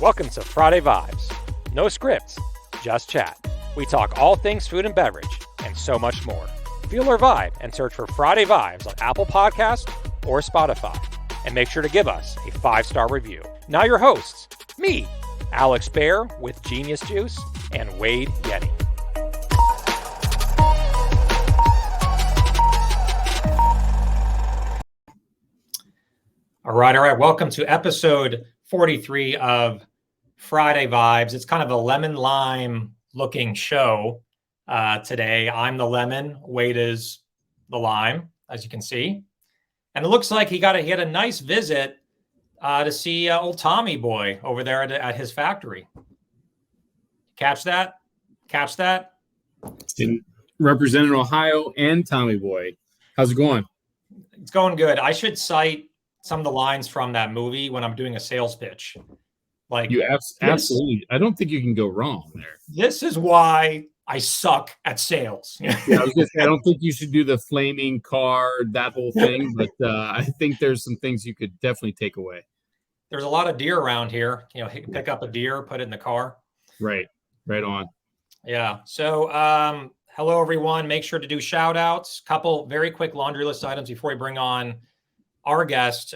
Welcome to Friday Vibes. No script, just chat. We talk all things food and beverage, and so much more. Feel our vibe and search for Friday Vibes on Apple Podcasts or Spotify. And make sure to give us a 5-star review. Now your hosts, me, Alex Baer with Genius Juice, and Wade Yanni. All right. Welcome to episode 43 of Friday Vibes. It's kind of a lemon lime looking show today. I'm the lemon, Wade is the lime, as you can see. And it looks like he had a nice visit to see old Tommy boy over there at his factory. Catch that? Representing Ohio and Tommy boy. How's it going? It's going good. I should cite some of the lines from that movie when I'm doing a sales pitch. Like you absolutely. I don't think you can go wrong there. This is why I suck at sales. Yeah, I don't think you should do the flaming car, that whole thing, but I think there's some things you could definitely take away. There's a lot of deer around here. You know, pick up a deer, put it in the car. Right on. Yeah. So, hello everyone. Make sure to do shout outs. Couple very quick laundry list items before we bring on our guest.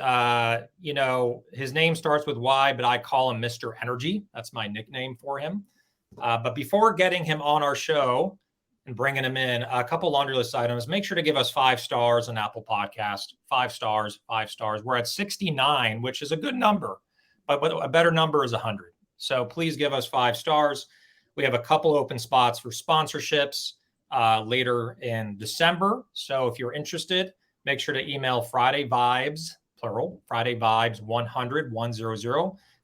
His name starts with Y, but I call him Mr. Energy. That's my nickname for him. But before getting him on our show and bringing him in, a couple laundry list items. Make sure to give us 5 stars on Apple Podcast. 5 stars. We're at 69, which is a good number, but a better number is 100. So please give us 5 stars. We have a couple open spots for sponsorships later in December. So if you're interested, make sure to email Friday Vibes, plural, Friday Vibes 100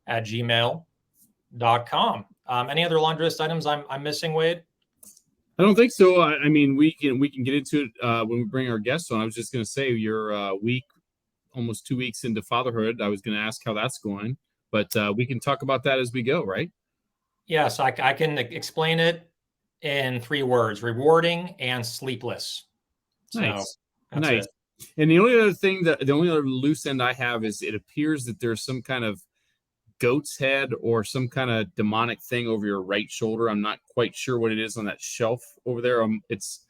at gmail.com. Any other laundry list items I'm missing, Wade? I don't think so. I mean, we can get into it when we bring our guests on. I was just going to say you're almost 2 weeks into fatherhood. I was going to ask how that's going, but we can talk about that as we go, right? Yes, I can explain it in 3 words: rewarding and sleepless. Nice. And the only other loose end I have is it appears that there's some kind of goat's head or some kind of demonic thing over your right shoulder. I'm not quite sure what it is on that shelf over there. It's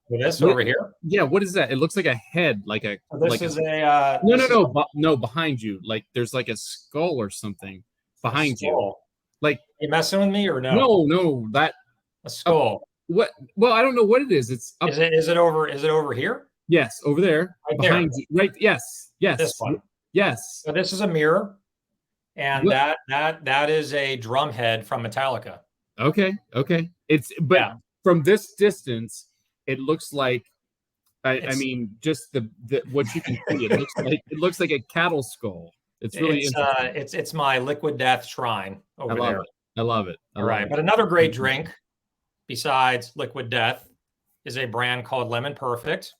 this over here. Yeah, what is that? It looks like a head, like a. No, behind you. Like there's like a skull or something behind you. Like, you messing with me or no? No, that a skull. What? Well, I don't know what it is. It's up. Is it over here? Yes, over there, right behind you. Right. Yes. This one. Yes. So this is a mirror, and that is a drum head from Metallica. Okay. From this distance, it looks like. I mean, just the what you can see. It looks like a cattle skull. It's really interesting. It's my liquid death shrine over there. I love it. All right, but another great drink besides liquid death is a brand called Lemon Perfect.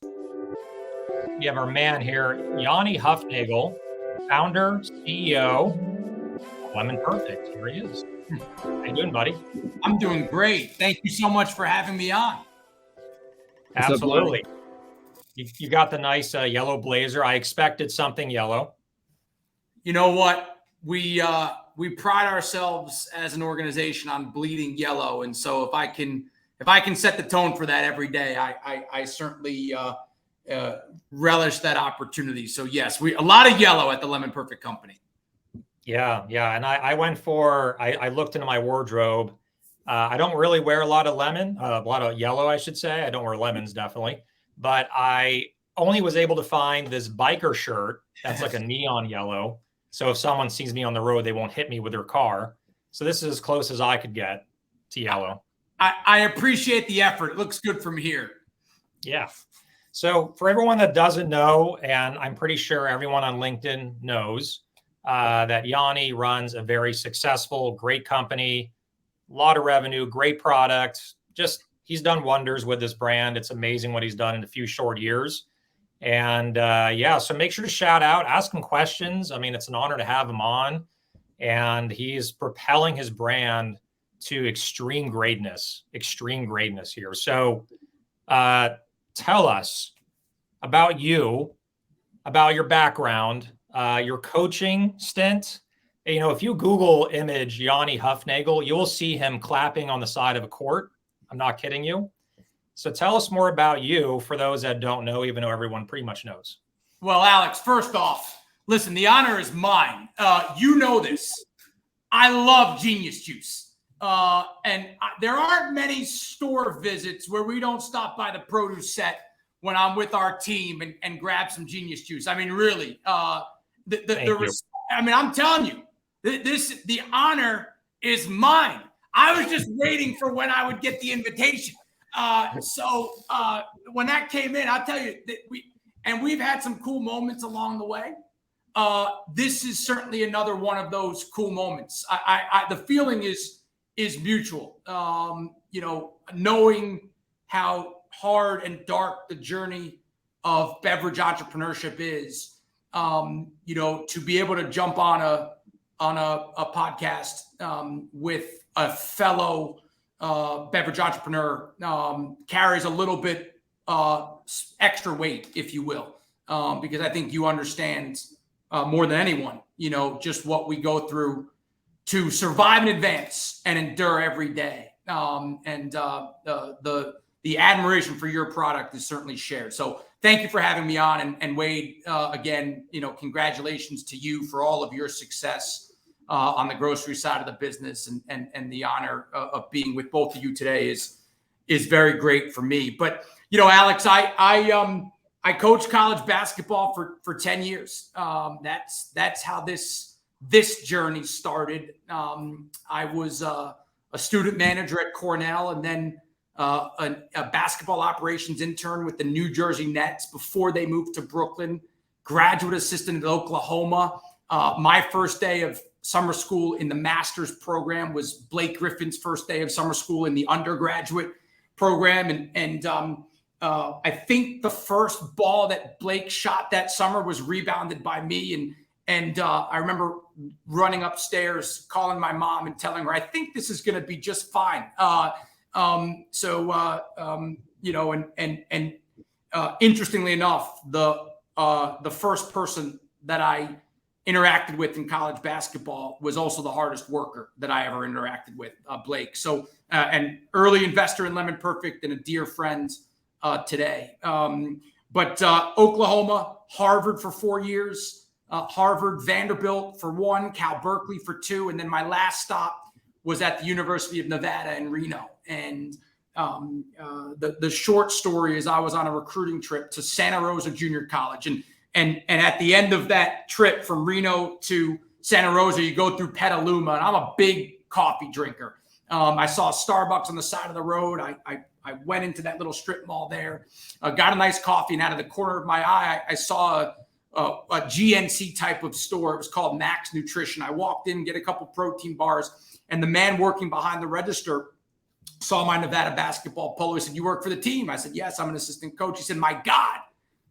We have our man here, Yanni Hufnagel, founder, CEO, Lemon Perfect. Here he is. How you doing, buddy? I'm doing great. Thank you so much for having me on. Absolutely. You got the nice yellow blazer. I expected something yellow. You know what? We pride ourselves as an organization on bleeding yellow, and so if I can set the tone for that every day, I certainly relish that opportunity. So yes, a lot of yellow at the Lemon Perfect Company. Yeah. And I looked into my wardrobe. I don't really wear a lot of yellow, I should say. I don't wear lemons, definitely. But I only was able to find this biker shirt that's like a neon yellow. So if someone sees me on the road, they won't hit me with their car. So this is as close as I could get to yellow. I appreciate the effort. It looks good from here. Yeah. So for everyone that doesn't know, and I'm pretty sure everyone on LinkedIn knows, that Yanni runs a very successful, great company, a lot of revenue, great product. Just he's done wonders with this brand. It's amazing what he's done in a few short years. And so make sure to shout out, ask him questions. I mean, it's an honor to have him on. And he's propelling his brand to extreme greatness here. So tell us about you, about your background, your coaching stint, You know, if you Google image Yanni Hufnagel, you will see him clapping on the side of a court. I'm not kidding you. So tell us more about you for those that don't know, even though everyone pretty much knows. Well, Alex, first off, listen, the honor is mine. You know this. I love Genius Juice. There aren't many store visits where we don't stop by the produce set when I'm with our team and grab some Genius Juice. I mean, really, I'm telling you, the honor is mine. I was just waiting for when I would get the invitation. So when that came in, I'll tell you that we've had some cool moments along the way. This is certainly another one of those cool moments. The feeling is mutual. Knowing how hard and dark the journey of beverage entrepreneurship is, to be able to jump on a podcast with a fellow beverage entrepreneur carries a little bit extra weight, if you will, because I think you understand more than anyone, just what we go through to survive and advance and endure every day. The admiration for your product is certainly shared. So thank you for having me on. And Wade, again, congratulations to you for all of your success on the grocery side of the business, and the honor of being with both of you today is very great for me. But, Alex, I coached college basketball for 10 years. That's how this journey started. I was a student manager at Cornell, and then a basketball operations intern with the New Jersey Nets before they moved to Brooklyn, graduate assistant at Oklahoma. My first day of summer school in the master's program was Blake Griffin's first day of summer school in the undergraduate program. And I think the first ball that Blake shot that summer was rebounded by me. And I remember running upstairs, calling my mom and telling her, I think this is going to be just fine. Interestingly enough, the first person that I interacted with in college basketball was also the hardest worker that I ever interacted with, Blake. So, an early investor in Lemon Perfect and a dear friend today. But Oklahoma, Harvard for 4 years, Harvard, Vanderbilt for 1, Cal Berkeley for 2. And then my last stop was at the University of Nevada in Reno. And the short story is I was on a recruiting trip to Santa Rosa Junior College. And at the end of that trip from Reno to Santa Rosa, you go through Petaluma, and I'm a big coffee drinker. I saw Starbucks on the side of the road. I went into that little strip mall there, got a nice coffee, and out of the corner of my eye, I saw a GNC type of store. It was called Max Nutrition. I walked in, get a couple protein bars, and the man working behind the register saw my Nevada basketball polo. He said, "You work for the team?" I said, "Yes, I'm an assistant coach." He said, "My God,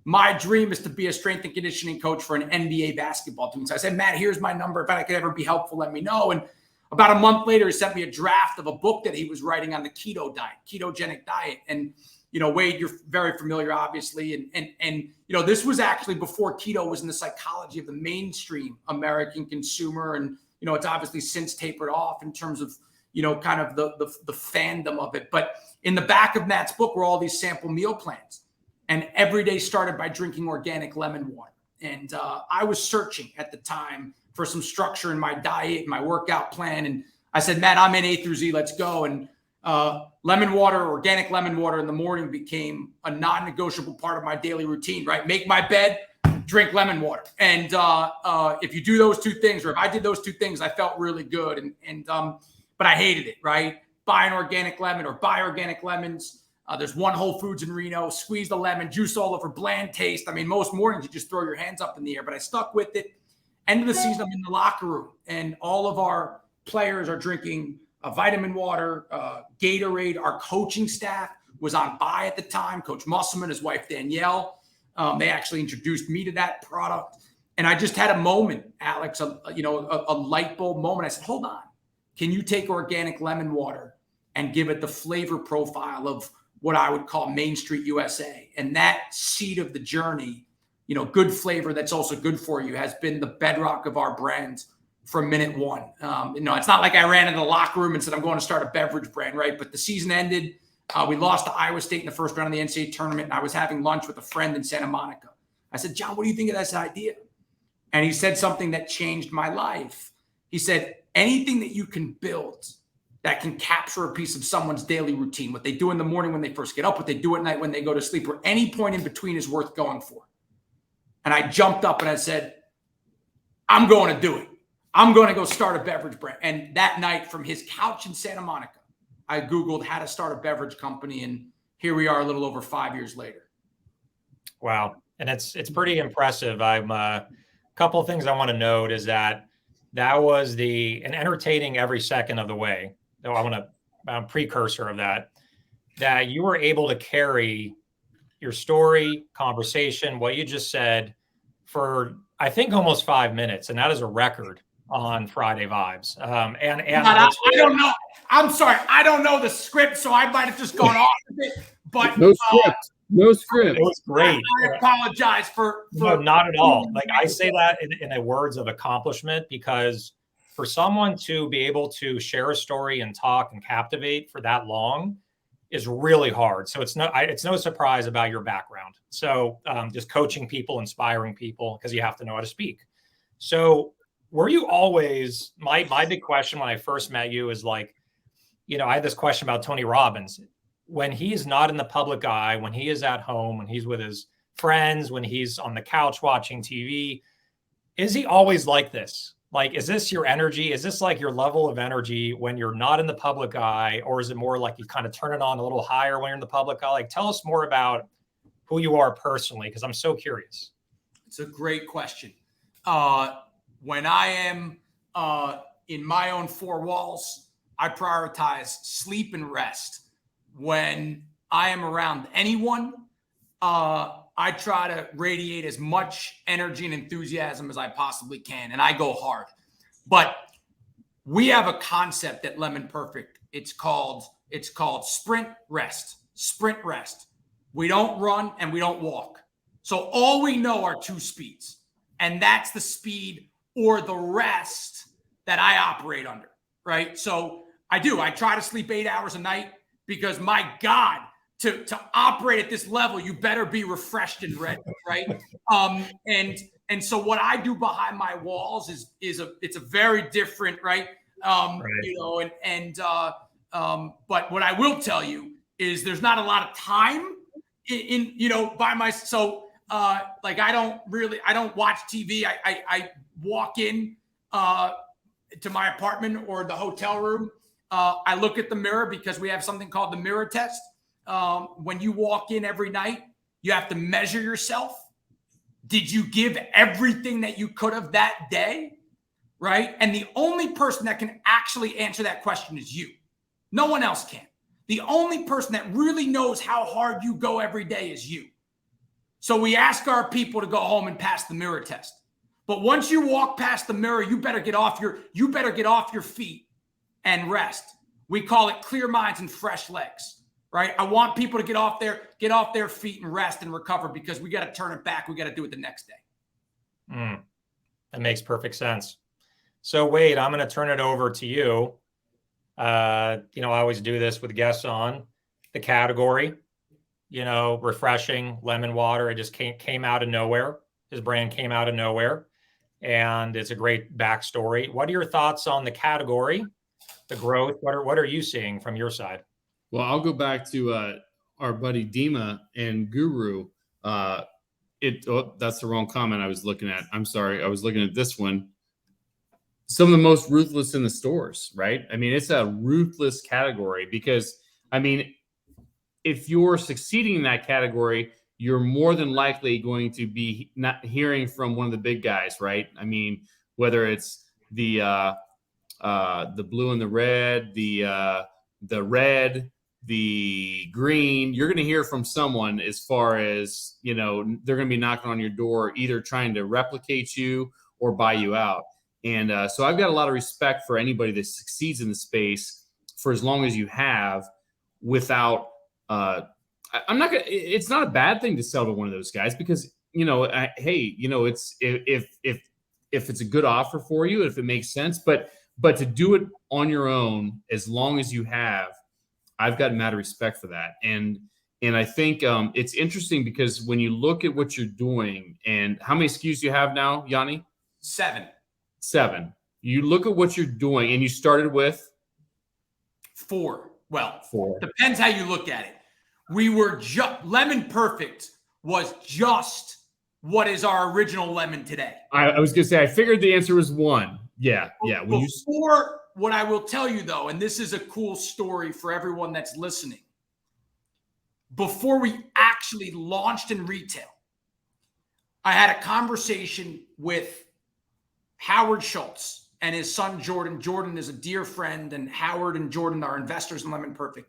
my dream is to be a strength and conditioning coach for an NBA basketball team." So I said, "Matt, here's my number. If I could ever be helpful, let me know." And about a month later, he sent me a draft of a book that he was writing on the keto diet, ketogenic diet. And, Wade, you're very familiar, obviously. And this was actually before keto was in the psychology of the mainstream American consumer. And, it's obviously since tapered off in terms of, kind of the fandom of it. But in the back of Matt's book were all these sample meal plans. And every day started by drinking organic lemon water. And I was searching at the time for some structure in my diet and my workout plan. And I said, "Matt, I'm in A through Z. Let's go." And lemon water, organic lemon water in the morning became a non-negotiable part of my daily routine, right? Make my bed, drink lemon water. And if you do those two things, or if I did those two things, I felt really good. But I hated it, right? Buy an organic lemon or buy organic lemons. There's one Whole Foods in Reno, squeeze the lemon, juice all over, bland taste. I mean, most mornings you just throw your hands up in the air, but I stuck with it. End of the season, I'm in the locker room, and all of our players are drinking vitamin water, Gatorade. Our coaching staff was on buy at the time. Coach Musselman, his wife Danielle, they actually introduced me to that product. And I just had a moment, Alex, a light bulb moment. I said, "Hold on, can you take organic lemon water and give it the flavor profile of what I would call Main Street USA?" And that seed of the journey, good flavor that's also good for you, has been the bedrock of our brand from minute one. It's not like I ran into the locker room and said, I'm going to start a beverage brand, right? But the season ended. We lost to Iowa State in the first round of the NCAA tournament, and I was having lunch with a friend in Santa Monica. I said, John, what do you think of this idea? And he said something that changed my life. He said, anything that you can build that can capture a piece of someone's daily routine, what they do in the morning when they first get up, what they do at night when they go to sleep, or any point in between is worth going for. And I jumped up and I said, I'm going to do it. I'm going to go start a beverage brand. And that night, from his couch in Santa Monica, I Googled how to start a beverage company. And here we are a little over 5 years later. Wow. And it's pretty impressive. I'm a couple of things I want to note is that was an entertaining every second of the way. Though I want to precursor of that you were able to carry your story, conversation, what you just said for, I think, almost 5 minutes. And that is a record on Friday Vibes. And I don't know. I'm sorry. I don't know the script, so I might have just gone off of it. But no script. No script. It was great. I apologize for no, not at all. Like, I say that in the words of accomplishment, because for someone to be able to share a story and talk and captivate for that long is really hard. So it's no surprise about your background. So just coaching people, inspiring people, because you have to know how to speak. So were you always, my big question when I first met you is like, I had this question about Tony Robbins. When he's not in the public eye, when he is at home, when he's with his friends, when he's on the couch watching TV, is he always like this? Like, is this your energy? Is this like your level of energy when you're not in the public eye? Or is it more like you kind of turn it on a little higher when you're in the public eye? Like, tell us more about who you are personally, because I'm so curious. It's a great question. When I am in my own four walls, I prioritize sleep and rest. When I am around anyone, I try to radiate as much energy and enthusiasm as I possibly can, and I go hard. But we have a concept at Lemon Perfect. It's called sprint rest. Sprint rest. We don't run and we don't walk. So all we know are two speeds, and that's the speed or the rest that I operate under, right? So I try to sleep 8 hours a night, because my God, to operate at this level, you better be refreshed and ready, right? And so what I do behind my walls it's a very different, right? Right. But what I will tell you is there's not a lot of time in by my, so like I don't watch TV. I walk in to my apartment or the hotel room. I look at the mirror, because we have something called the mirror test. When you walk in every night, you have to measure yourself. Did you give everything that you could have that day? Right? And the only person that can actually answer that question is you. No one else can. The only person that really knows how hard you go every day is you. So we ask our people to go home and pass the mirror test. But once you walk past the mirror, you better get off your feet and rest. We call it clear minds and fresh legs, right? I want people to get off their feet and rest and recover, because we got to turn it back. We got to do it the next day. That makes perfect sense. So Wade, I'm going to turn it over to you. I always do this with guests on the category, refreshing lemon water. It just came out of nowhere. His brand came out of nowhere, and it's a great backstory. What are your thoughts on the category? The growth, what are you seeing from your side? Well, I'll go back to our buddy Dima and Guru. That's the wrong comment I was looking at. I'm sorry. I was looking at this one. Some of the most ruthless in the stores, right? I mean, it's a ruthless category, because, I mean, if you're succeeding in that category, you're more than likely going to be not hearing from one of the big guys, right? I mean, whether it's the blue and the red, the red, the green, you're going to hear from someone, as far as, they're going to be knocking on your door, either trying to replicate you or buy you out. And so I've got a lot of respect for anybody that succeeds in the space for as long as you have, without, I'm not going to, it's not a bad thing to sell to one of those guys, because, hey, it's, if if it's a good offer for you, if it makes sense. But to do it on your own, as long as you have, I've got mad respect for that. And I think it's interesting because when you look at what you're doing and how many SKUs you have now, Yanni? 7. You look at what you're doing, and you started with 4. Well, 4. Depends how you look at it. We were just Lemon Perfect was just what is our original lemon today. I was gonna say I figured the answer was 1. Yeah. What I will tell you though, and this is a cool story for everyone that's listening. Before we actually launched in retail, I had a conversation with Howard Schultz and his son, Jordan. Jordan is a dear friend, and Howard and Jordan are investors in Lemon Perfect.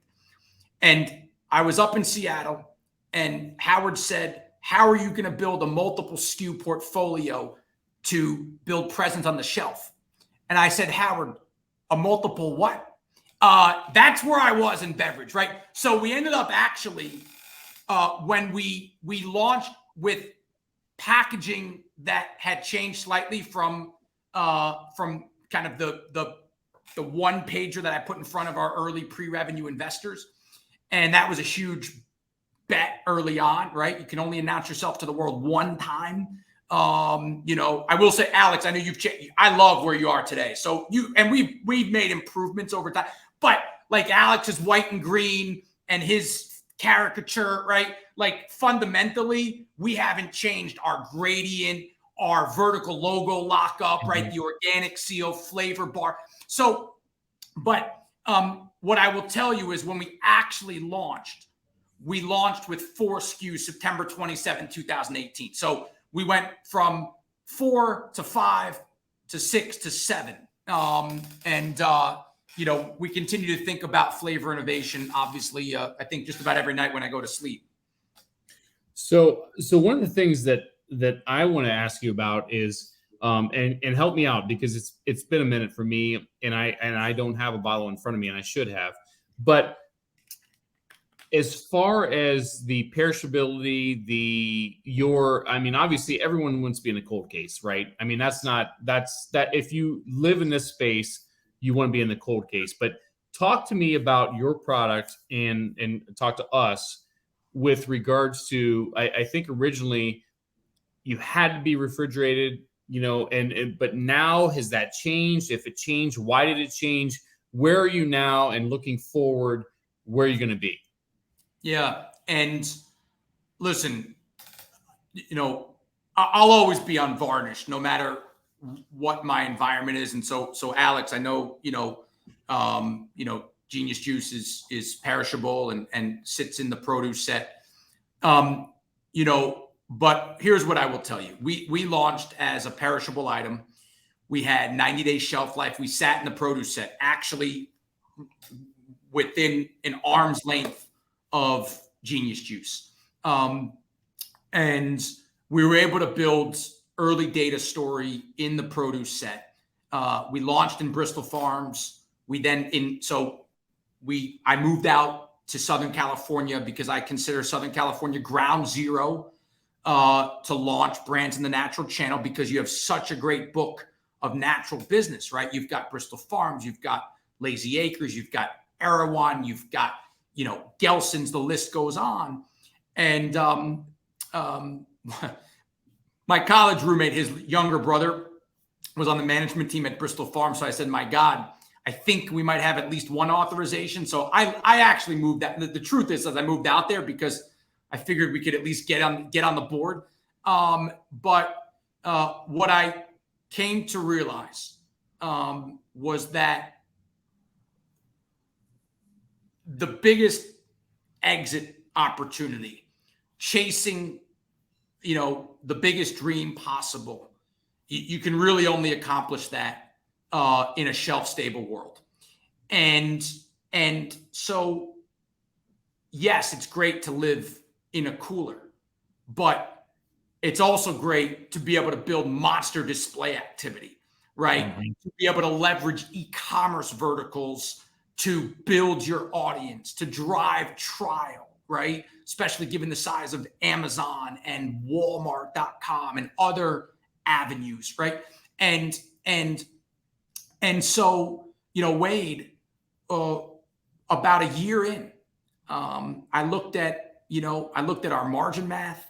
And I was up in Seattle, and Howard said, how are you going to build a multiple SKU portfolio to build presence on the shelf? And I said, Howard, a multiple what? That's where I was in beverage, right? So we ended up actually, when we launched with packaging that had changed slightly from kind of the one pager that I put in front of our early pre-revenue investors. And that was a huge bet early on, right? You can only announce yourself to the world one time. I will say, Alex, I know you've changed. I love where you are today. So we've made improvements over time, but like Alex's white and green and his caricature, right? Like fundamentally, we haven't changed our gradient, our vertical logo lockup, right? The organic seal, flavor bar. So, but what I will tell you is when we actually launched, we launched with 4 SKUs September 27, 2018. So we went from 4 to 5 to 6 to 7. We continue to think about flavor innovation, obviously, I think just about every night when I go to sleep. So one of the things that I want to ask you about is, and help me out because it's been a minute for me, and I don't have a bottle in front of me, and I should have. But as far as the perishability, obviously everyone wants to be in a cold case, right? I mean, that's if you live in this space, you want to be in the cold case. But talk to me about your product and talk to us with regards to, I think originally you had to be refrigerated, but now has that changed? If it changed, why did it change? Where are you now? And looking forward, where are you going to be? Yeah. And listen, I'll always be unvarnished no matter what my environment is. And so Alex, I know, Genius Juice is perishable and sits in the produce set. But here's what I will tell you. We launched as a perishable item. We had 90-day shelf life. We sat in the produce set, actually within an arm's length of Genius Juice. And we were able to build early data story in the produce set. We launched in Bristol Farms. I moved out to Southern California because I consider Southern California ground zero to launch brands in the natural channel, because you have such a great book of natural business, right? You've got Bristol Farms, you've got Lazy Acres, you've got Erewhon, you've got, Gelson's, the list goes on. And my college roommate, his younger brother, was on the management team at Bristol Farms. So I said, my God, I think we might have at least one authorization. So I actually moved that. The truth is I moved out there because I figured we could at least get on the board. But what I came to realize was that the biggest exit opportunity, chasing, the biggest dream possible, you can really only accomplish that in a shelf-stable world. And so, yes, it's great to live in a cooler, but it's also great to be able to build monster display activity, right? Mm-hmm. To be able to leverage e-commerce verticals to build your audience, to drive trial, right? Especially given the size of Amazon and Walmart.com and other avenues, right? And so, Wade, about a year in, I looked at our margin math.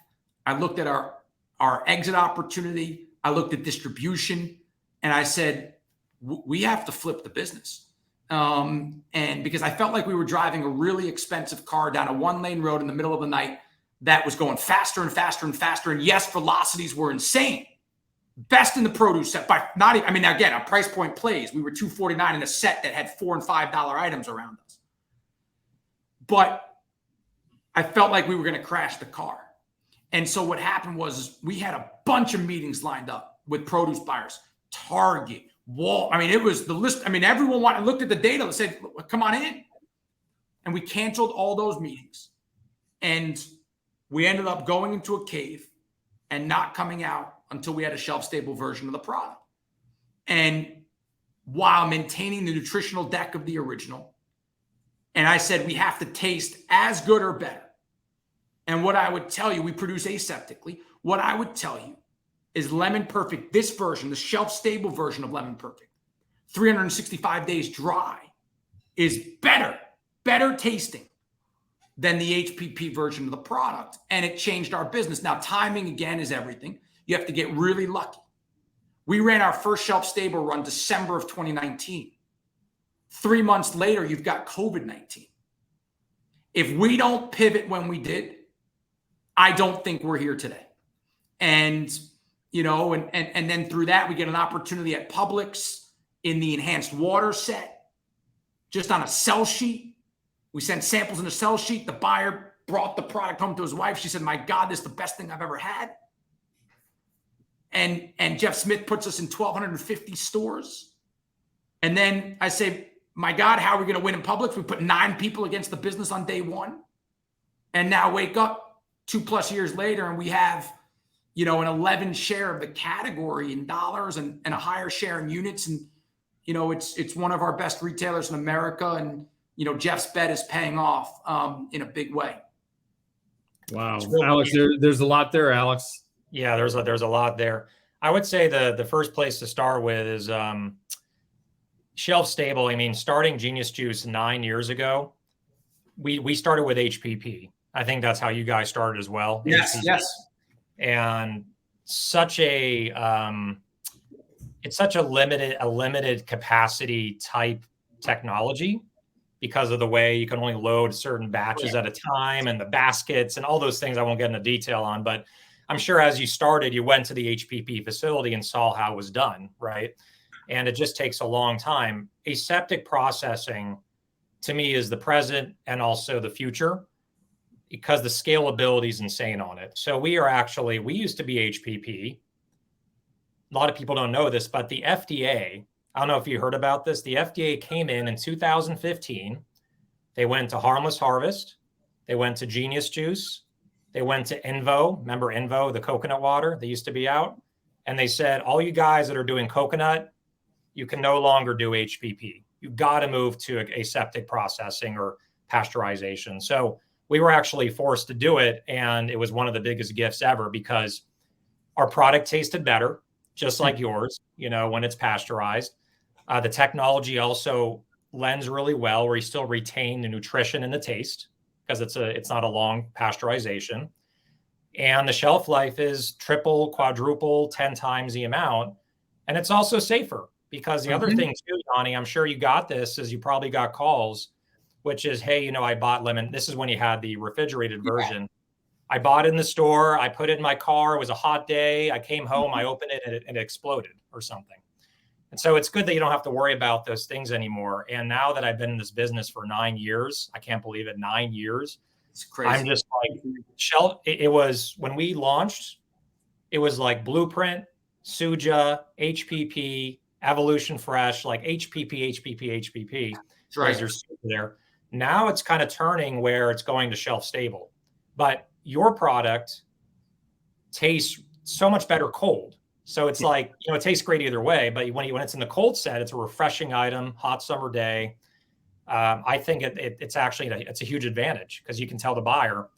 I looked at our exit opportunity. I looked at distribution, and I said, we have to flip the business. And because I felt like we were driving a really expensive car down a 1-lane road in the middle of the night that was going faster and faster and faster. And yes, velocities were insane. Best in the produce set by not even, again, a price point plays. We were $249 in a set that had $4 and $5 items around us. But I felt like we were going to crash the car. And so what happened was we had a bunch of meetings lined up with produce buyers, Target, Wall. It was the list. Everyone looked at the data and said, come on in. And we canceled all those meetings. And we ended up going into a cave and not coming out until we had a shelf-stable version of the product. And while maintaining the nutritional deck of the original, and I said, we have to taste as good or better. And what I would tell you, we produce aseptically. What I would tell you is Lemon Perfect, this version, the shelf-stable version of Lemon Perfect, 365 days dry, is better tasting than the HPP version of the product. And it changed our business. Now, timing, again, is everything. You have to get really lucky. We ran our first shelf-stable run December of 2019. 3 months later, you've got COVID-19. If we don't pivot when we did, I don't think we're here today. And, and then through that, we get an opportunity at Publix in the enhanced water set, just on a sell sheet. We sent samples in a sell sheet. The buyer brought the product home to his wife. She said, my God, this is the best thing I've ever had. And Jeff Smith puts us in 1,250 stores. And then I say, my God, how are we going to win in Publix? We put 9 people against the business on day 1. And now wake up 2+ years later and we have, an 11 share of the category in dollars and a higher share in units. And, it's one of our best retailers in America. And, Jeff's bet is paying off in a big way. Wow. Alex, there's a lot there, Alex. Yeah, there's a lot there. I would say the first place to start with is shelf stable. Starting Genius Juice 9 years ago, we started with HPP. I think that's how you guys started as well. Yes, HPP. yes. And it's such a limited capacity type technology because of the way you can only load certain batches at a time and the baskets and all those things I won't get into detail on, but I'm sure as you started, you went to the HPP facility and saw how it was done, right? And it just takes a long time. Aseptic processing, to me, is the present and also the future because the scalability is insane on it. So we used to be HPP. A lot of people don't know this, but the FDA, I don't know if you heard about this, the FDA came in 2015. They went to Harmless Harvest. They went to Genius Juice. They went to Invo. Remember Invo, the coconut water that used to be out? And they said, all you guys that are doing coconut, you can no longer do HPP. You got to move to aseptic processing or pasteurization. So we were actually forced to do it. And it was one of the biggest gifts ever because our product tasted better, just like yours, when it's pasteurized. The technology also lends really well where you still retain the nutrition and the taste, because it's not a long pasteurization. And the shelf life is triple, quadruple, 10 times the amount. And it's also safer because the other thing too, Yanni, I'm sure you got this, is you probably got calls, which is, hey, I bought lemon. This is when you had the refrigerated version. I bought it in the store. I put it in my car. It was a hot day. I came home, I opened it and it exploded or something. And so it's good that you don't have to worry about those things anymore. And now that I've been in this business for 9 years, I can't believe it, 9 years. It's crazy. I'm just like, it was, when we launched, it was like Blueprint, Suja, HPP, Evolution Fresh, like HPP. That's right. There's there. Now it's kind of turning where it's going to shelf stable. But your product tastes so much better cold. So it's like, it tastes great either way, but when it's in the cold set, it's a refreshing item, hot summer day. I think it's actually, it's a huge advantage because you can tell the buyer,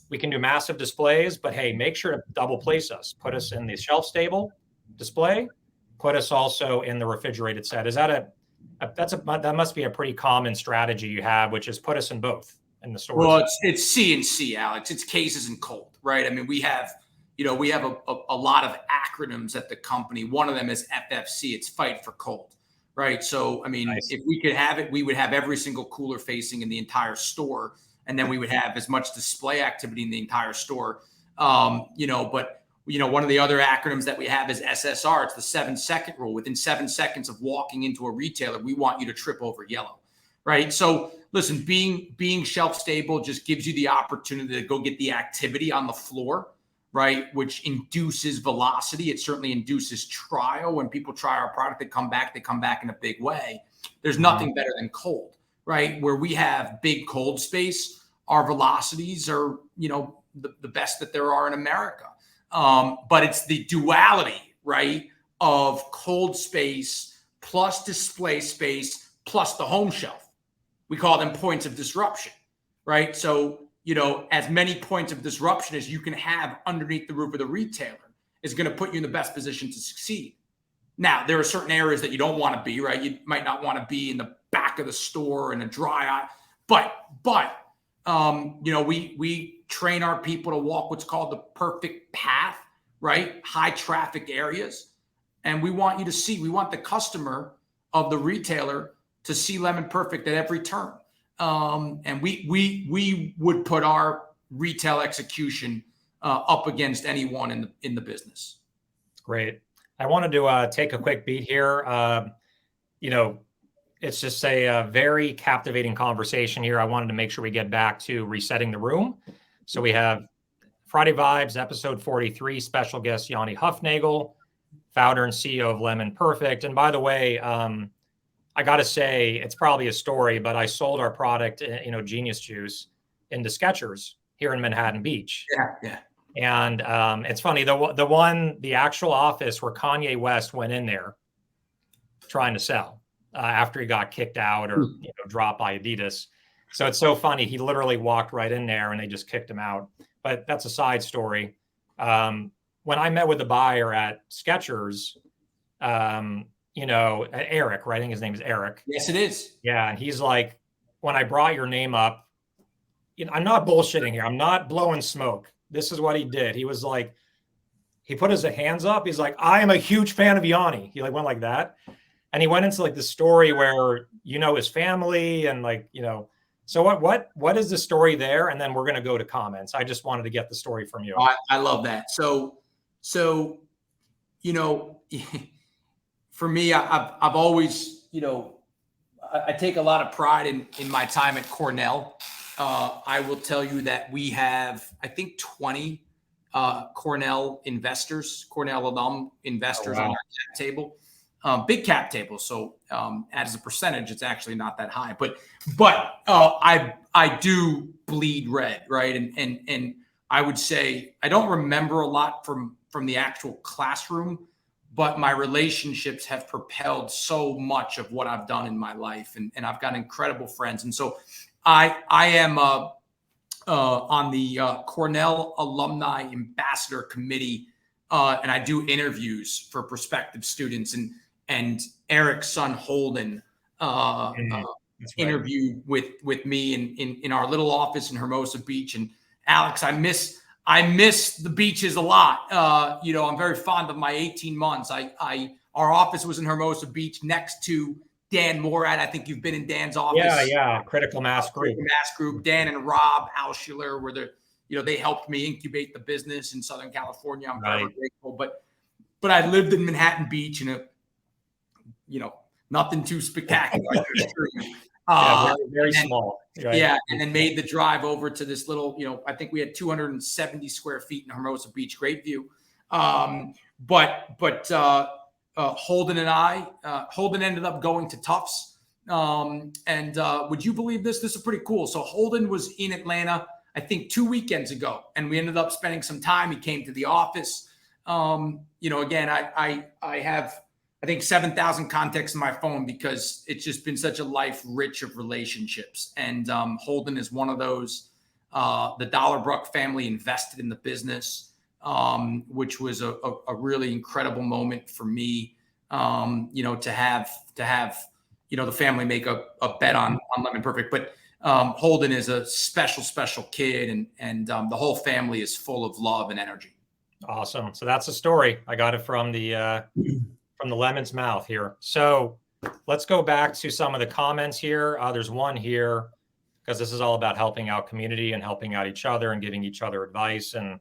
we can do massive displays, but hey, make sure to double place us, put us in the shelf stable display put us also in the refrigerated set. Is that that must be a pretty common strategy you have, which is put us in both in the stores? Well, it's C and C, Alex. It's cases and cold, right? I mean, we have a lot of acronyms at the company. One of them is FFC. It's fight for cold, right? So, I mean, Nice. if we could have it, we would have every single cooler facing in the entire store, and then we would have as much display activity in the entire store. One of the other acronyms that we have is SSR. It's the 7-second rule. Within 7 seconds of walking into a retailer, we want you to trip over yellow, right? So listen, being shelf stable just gives you the opportunity to go get the activity on the floor, right? Which induces velocity. It certainly induces trial. When people try our product, they come back in a big way. There's nothing better than cold, right? Where we have big cold space, our velocities are, the best that there are in America. But it's the duality, right, of cold space plus display space plus the home shelf. We call them points of disruption, right? So, as many points of disruption as you can have underneath the roof of the retailer is going to put you in the best position to succeed. Now, there are certain areas that you don't want to be, right? You might not want to be in the back of the store in a dry eye, but we train our people to walk what's called the perfect path, right? High traffic areas. And we want the customer of the retailer to see Lemon Perfect at every turn. And we would put our retail execution up against anyone in the business. Great. I wanted to take a quick beat here. It's just a very captivating conversation here. I wanted to make sure we get back to resetting the room. So we have Friday Vibes, episode 43, special guest Yanni Hufnagel, founder and CEO of Lemon Perfect. And by the way, I got to say, it's probably a story, but I sold our product, Genius Juice, into Skechers here in Manhattan Beach. Yeah. And it's funny, the actual office where Kanye West went in there trying to sell after he got kicked out or dropped by Adidas. So it's so funny. He literally walked right in there and they just kicked him out. But that's a side story. When I met with the buyer at Skechers, Eric, right? I think his name is Eric. Yes, it is. Yeah. And he's like, when I brought your name up, I'm not bullshitting here. I'm not blowing smoke. This is what he did. He was like, he put his hands up. He's like, I am a huge fan of Yanni. He went like that. And he went into the story where, his family and so what is the story there? And then we're going to go to comments. I just wanted to get the story from you. I love that. So, for me, I've always, I take a lot of pride in my time at Cornell. I will tell you that we have, I think, 20 Cornell alum investors on our cap table, big cap table. So as a percentage, it's actually not that high, but I do bleed red, right? And I would say I don't remember a lot from the actual classroom, but my relationships have propelled so much of what I've done in my life, and I've got incredible friends. And so I am on the Cornell Alumni Ambassador Committee, and I do interviews for prospective students. And Eric's son Holden interviewed with me in our little office in Hermosa Beach. And Alex, I miss the beaches a lot. I'm very fond of my 18 months. Our office was in Hermosa Beach next to Dan Morad. I think you've been in Dan's office. Yeah. Critical Mass Group. Dan and Rob Alschuler were they helped me incubate the business in Southern California. I'm very grateful. But I lived in Manhattan Beach in nothing too spectacular. Very small. Right? Yeah. And then made the drive over to this little, I think we had 270 square feet in Hermosa Beach. Great view. But Holden and Holden ended up going to Tufts. And would you believe this? This is pretty cool. So Holden was in Atlanta, I think 2 weekends ago, and we ended up spending some time. He came to the office. Again, I have, I think 7,000 contacts in my phone because it's just been such a life rich of relationships. And Holden is one of those. The Dollar family invested in the business, which was a really incredible moment for me. to have the family make a bet on Lemon Perfect. But Holden is a special kid, and the whole family is full of love and energy. Awesome. So that's the story. I got it from the lemon's mouth here. So let's go back to some of the comments here. There's one here, because this is all about helping out community and helping out each other and giving each other advice. And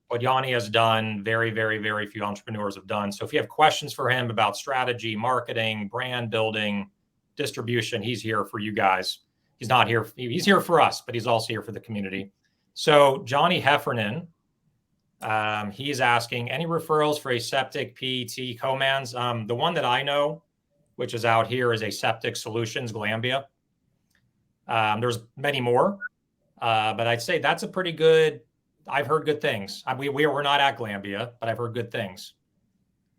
what Yanni has done, very, very, very few entrepreneurs have done. So if you have questions for him about strategy, marketing, brand building, distribution, he's here for you guys. He's not here. He's here for us, but he's also here for the community. So Johnny Heffernan, he's asking, any referrals for aseptic PET co-mans? The one that I know, which is out here, is Aseptic Solutions Glambia. There's many more, but I'd say that's a pretty good. I've heard good things. We're not at Glambia, but I've heard good things.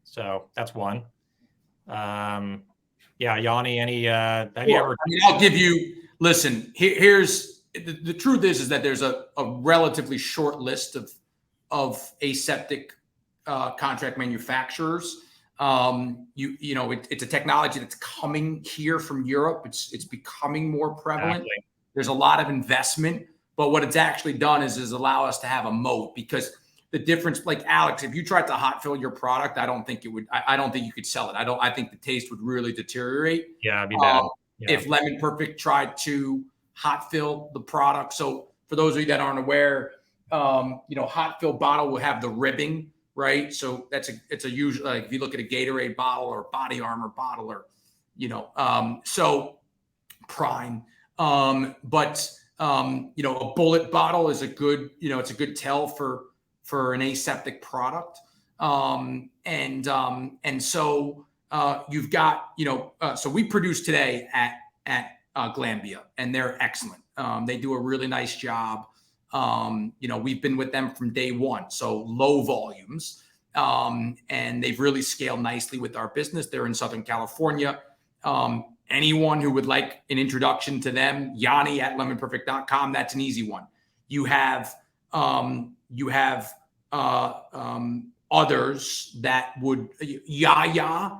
So that's one. Yeah, Yanni, any ever? I'll give you. Listen, here's the truth is that there's a relatively short list of aseptic contract manufacturers. It's a technology that's coming here from Europe. It's becoming more prevalent. Exactly. There's a lot of investment, but what it's actually done is allow us to have a moat, because the difference, like Alex, if you tried to hot fill your product, I don't think you could sell it. I think the taste would really deteriorate. Yeah, it'd be bad. If Lemon Perfect tried to hot fill the product. So for those of you that aren't aware, hot fill bottle will have the ribbing, right? So it's a usual, like if you look at a Gatorade bottle or a Body Armor bottle, or so Prime. But a bullet bottle is a good, it's a good tell for an aseptic product. So you've got, so we produce today at Glambia, and they're excellent. They do a really nice job. We've been with them from day one, so low volumes, and they've really scaled nicely with our business. They're in Southern California. Anyone who would like an introduction to them, Yanni at lemonperfect.com. That's an easy one. You have others that would, Yaya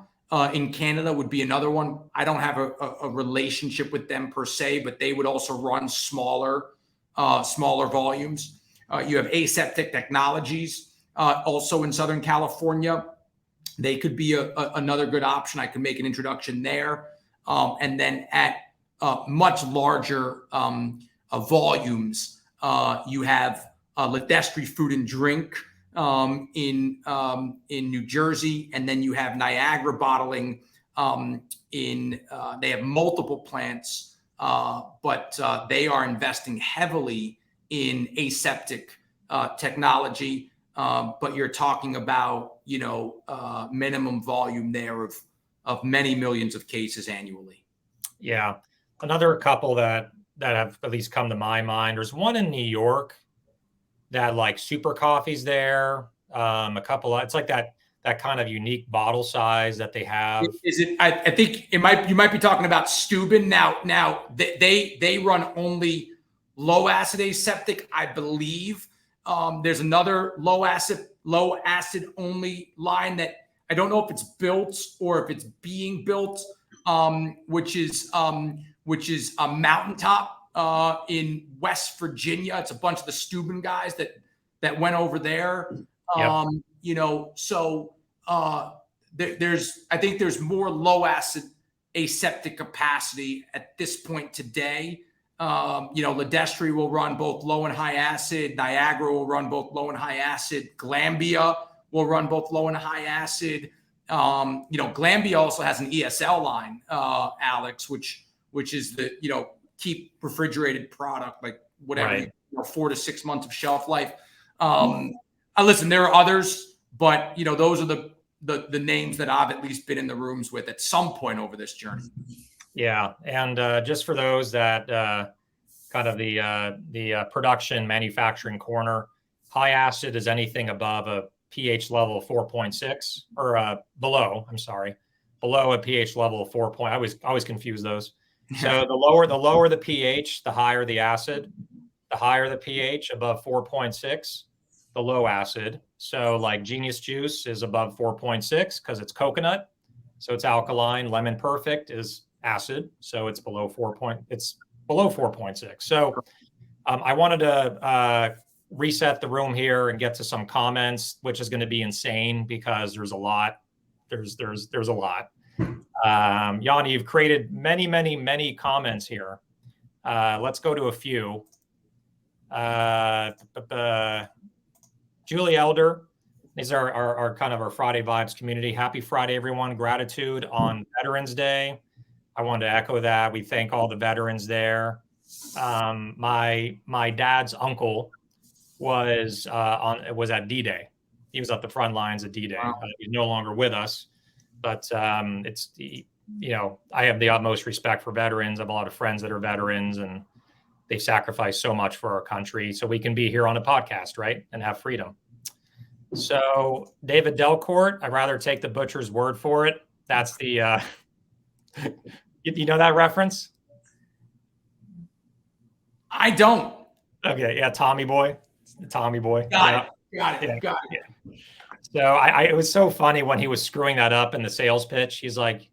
in Canada would be another one. I don't have a relationship with them per se, but they would also run smaller volumes. You have Aseptic Technologies, also in Southern California. They could be another good option. I could make an introduction there. And then at much larger volumes, you have Ledestri Food and Drink in New Jersey, and then you have Niagara Bottling they have multiple plants, but they are investing heavily in aseptic technology. But you're talking about minimum volume there of many millions of cases annually. Yeah, another couple that have at least come to my mind. There's one in New York that like Super Coffee's there. A couple of, it's like that kind of unique bottle size that they have. Is it? I think you might be talking about Steuben. Now they run only low acid aseptic, I believe. There's another low acid only line that I don't know if it's built or if it's being built, which is a Mountaintop in West Virginia. It's a bunch of the Steuben guys that went over there. Yep. I think there's more low acid aseptic capacity at this point today. Ledestri will run both low and high acid. Niagara will run both low and high acid. Glambia will run both low and high acid. Glambia also has an ESL line, Alex, which is the, keep refrigerated product, like whatever, right. 4 to 6 months of shelf life. Listen, there are others, but those are the names that I've at least been in the rooms with at some point over this journey. Yeah, and just for those that kind of the production manufacturing corner, high acid is anything above a pH level of 4.6 or below. I'm sorry, below a pH level of 4. I always confuse those. So the lower the pH, the higher the acid. The higher the pH, above 4.6, the low acid. So like Genius Juice is above 4.6 because it's coconut. So it's alkaline. Lemon Perfect is acid. So it's below 4.6. So I wanted to reset the room here and get to some comments, which is going to be insane because there's a lot. There's a lot. Yanni, you've created many comments here. Let's go to a few. Julie Elder, these are our kind of our Friday vibes community. Happy Friday, everyone. Gratitude on Veterans Day. I wanted to echo that. We thank all the veterans there. My dad's uncle was at D-Day. He was at the front lines at D-Day. Wow. He's no longer with us, but I have the utmost respect for veterans. I have a lot of friends that are veterans, and they sacrifice so much for our country so we can be here on a podcast, right, and have freedom. So David Delcourt, I'd rather take the butcher's word for it. That's the you know that reference? I don't. Okay, yeah, Tommy Boy. Got it. Got it. So it was so funny when he was screwing that up in the sales pitch. He's like,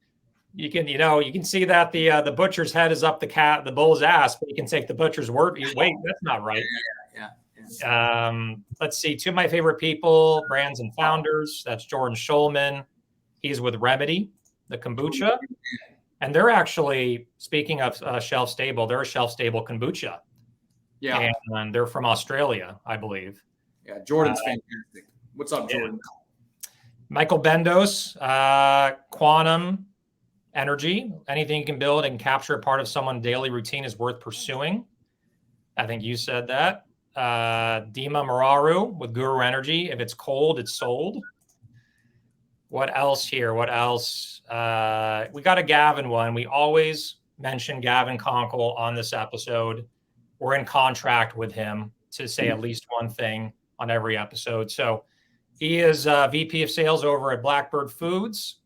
you can see that the butcher's head is up the bull's ass, but you can take the butcher's word. Wait, that's not right. Yeah. Let's see. Two of my favorite people, brands and founders. That's Jordan Schulman. He's with Remedy, the kombucha. And they're actually, speaking of shelf stable, they're a shelf stable kombucha. Yeah. And they're from Australia, I believe. Yeah. Jordan's fantastic. What's up, Jordan? Michael Bendos, Quantum Energy. Anything you can build and capture a part of someone's daily routine is worth pursuing. I think you said that. Dima Mararu with Guru Energy. If it's cold, it's sold. What else here? What else? We got a Gavin one. We always mention Gavin Conkle on this episode. We're in contract with him to say at least one thing on every episode. So he is VP of sales over at Blackbird Foods.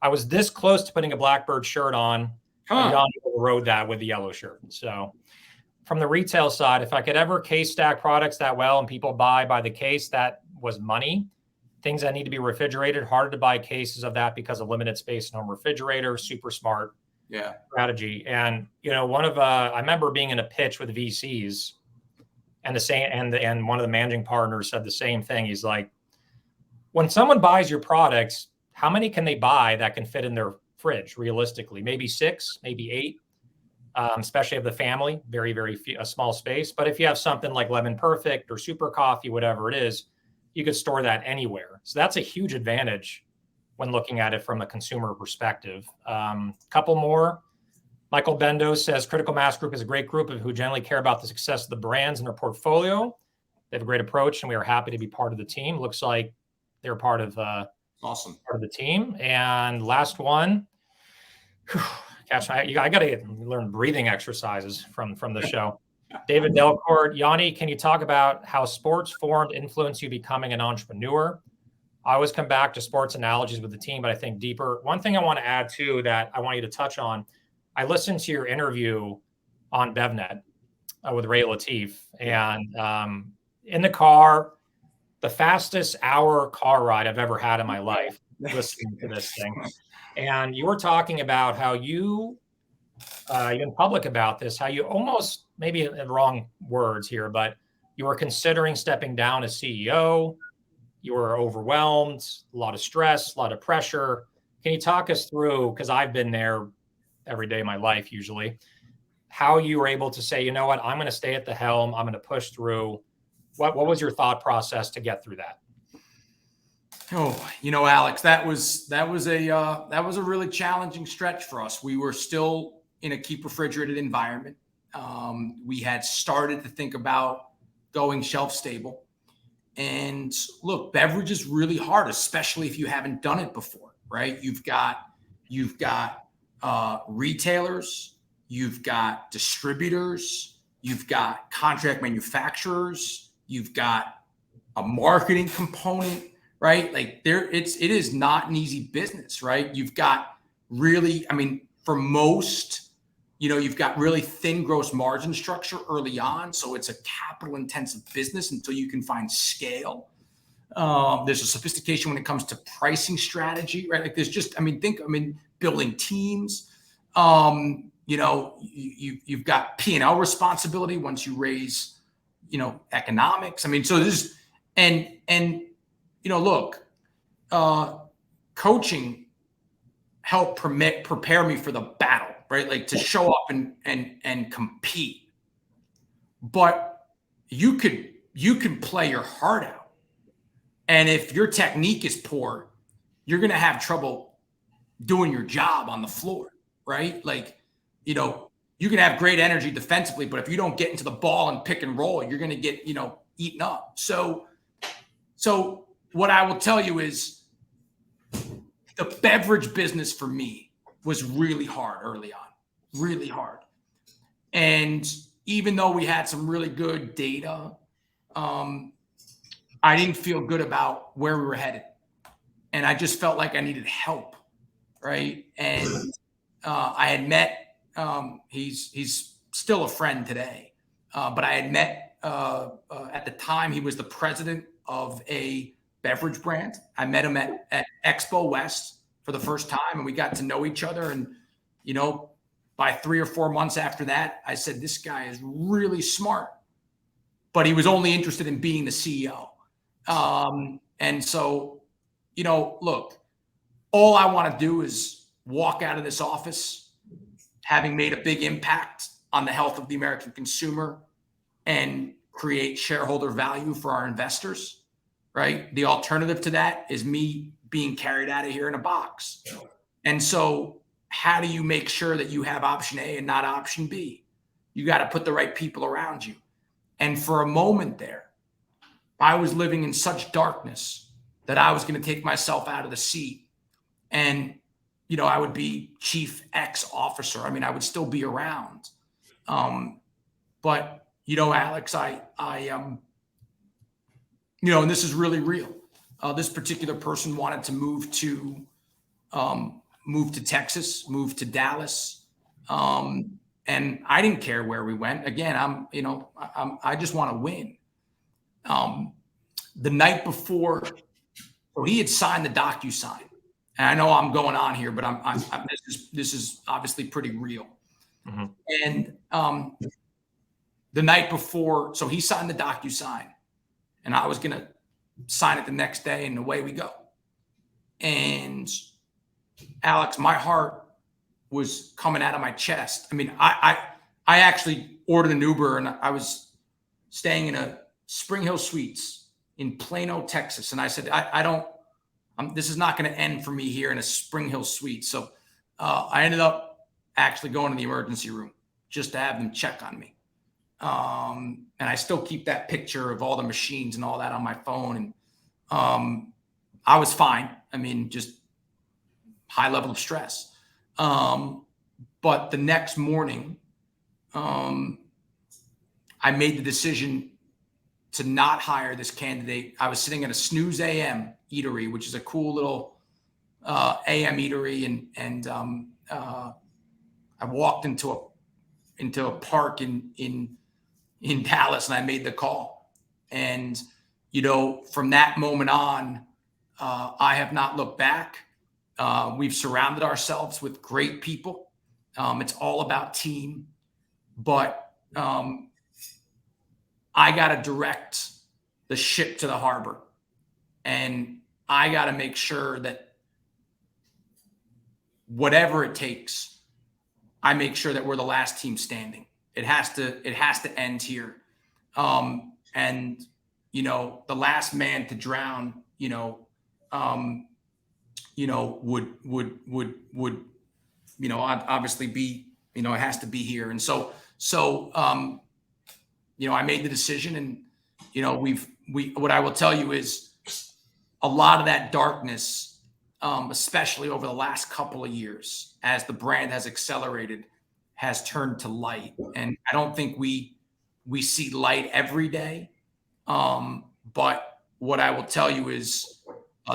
I was this close to putting a Blackbird shirt on. Yanni overrode that with the yellow shirt. So from the retail side, if I could ever case stack products that well and people buy by the case, that was money. Things that need to be refrigerated, harder to buy cases of that because of limited space in home refrigerator. Super smart strategy. And I remember being in a pitch with VCs, and one of the managing partners said the same thing. He's like, when someone buys your products, how many can they buy that can fit in their fridge realistically? Maybe 6, maybe 8, especially if the family, very, very few, a small space. But if you have something like Lemon Perfect or Super Coffee, whatever it is, you could store that anywhere. So that's a huge advantage when looking at it from a consumer perspective. Couple more. Michael Bendo says Critical Mass Group is a great group who generally care about the success of the brands in their portfolio. They have a great approach, and we are happy to be part of the team. Looks like they're part of awesome part of the team. And last one. Gosh, I got to learn breathing exercises from the show. David Delcourt, Yanni, can you talk about how sports formed influence you becoming an entrepreneur? I always come back to sports analogies with the team, but I think deeper. One thing I want to add too that I want you to touch on, I listened to your interview on BevNet with Ray Latif, and in the car, the fastest hour car ride I've ever had in my life, listening to this thing. And you were talking about how you're in public about this, how you almost, maybe in wrong words here, but you were considering stepping down as CEO. You were overwhelmed, a lot of stress, a lot of pressure. Can you talk us through, because I've been there every day of my life usually, how you were able to say, you know what, I'm going to stay at the helm, I'm going to push through. What was your thought process to get through that? Oh, Alex, that was a really challenging stretch for us. We were still in a keep refrigerated environment. We had started to think about going shelf stable. And look, beverage is really hard, especially if you haven't done it before, right? You've got retailers, you've got distributors, you've got contract manufacturers, you've got a marketing component, right? Like it is not an easy business, right? You've got really, for most You've got really thin gross margin structure early on. So it's a capital intensive business until you can find scale. There's a sophistication when it comes to pricing strategy, right? Like there's just, building teams. You've got P&L responsibility once you raise, economics. So this, look, coaching helped prepare me for the battle, right? Like to show up and compete. But you can play your heart out. And if your technique is poor, you're going to have trouble doing your job on the floor, right? Like, you can have great energy defensively, but if you don't get into the ball and pick and roll, you're going to get, eaten up. So what I will tell you is the beverage business for me was really hard early on, really hard. And even though we had some really good data, I didn't feel good about where we were headed. And I just felt like I needed help, right? And I had met, he's still a friend today, but I had met, at the time, he was the president of a beverage brand. I met him at Expo West for the first time, and we got to know each other. And, by 3 or 4 months after that, I said, this guy is really smart, but he was only interested in being the CEO. And so, look, all I want to do is walk out of this office having made a big impact on the health of the American consumer and create shareholder value for our investors, right? The alternative to that is me being carried out of here in a box. And so how do you make sure that you have option A and not option B? You got to put the right people around you. And for a moment there, I was living in such darkness that I was going to take myself out of the seat. And, I would be chief X officer. I would still be around. But, Alex, I and this is really real. This particular person wanted to move to Texas, move to Dallas. And I didn't care where we went. Again, I just want to win. The night before, so he had signed the DocuSign. And I know I'm going on here, but this is obviously pretty real. Mm-hmm. And the night before, so he signed the DocuSign, and I was going to sign it the next day, and away we go. And Alex, my heart was coming out of my chest. I actually ordered an Uber, and I was staying in a Spring Hill Suites in Plano, Texas. And I said, this is not going to end for me here in a Spring Hill Suite. So I ended up actually going to the emergency room just to have them check on me. And I still keep that picture of all the machines and all that on my phone. And I was fine. Just high level of stress. But the next morning, I made the decision to not hire this candidate. I was sitting at a Snooze AM eatery, which is a cool little AM eatery, and I walked into a park in Dallas, and I made the call. And from that moment on, I have not looked back. We've surrounded ourselves with great people. It's all about team, but I got to direct the ship to the harbor, and I got to make sure that whatever it takes, I make sure that we're the last team standing. It has to end here. And the last man to drown, would obviously be, it has to be here. And so I made the decision, and, what I will tell you is a lot of that darkness, especially over the last couple of years, as the brand has accelerated, has turned to light. And I don't think we see light every day. But what I will tell you is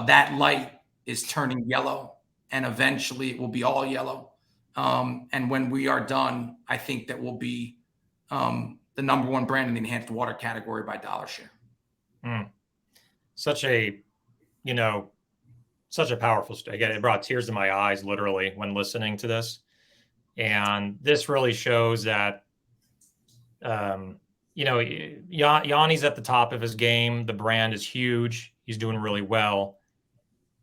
that light is turning yellow, and eventually it will be all yellow. And when we are done, I think that we'll be the number one brand in the enhanced water category by dollar share. Such a, such a powerful story. Again, it brought tears to my eyes, literally, when listening to this. And this really shows that, Yanni's at the top of his game. The brand is huge. He's doing really well.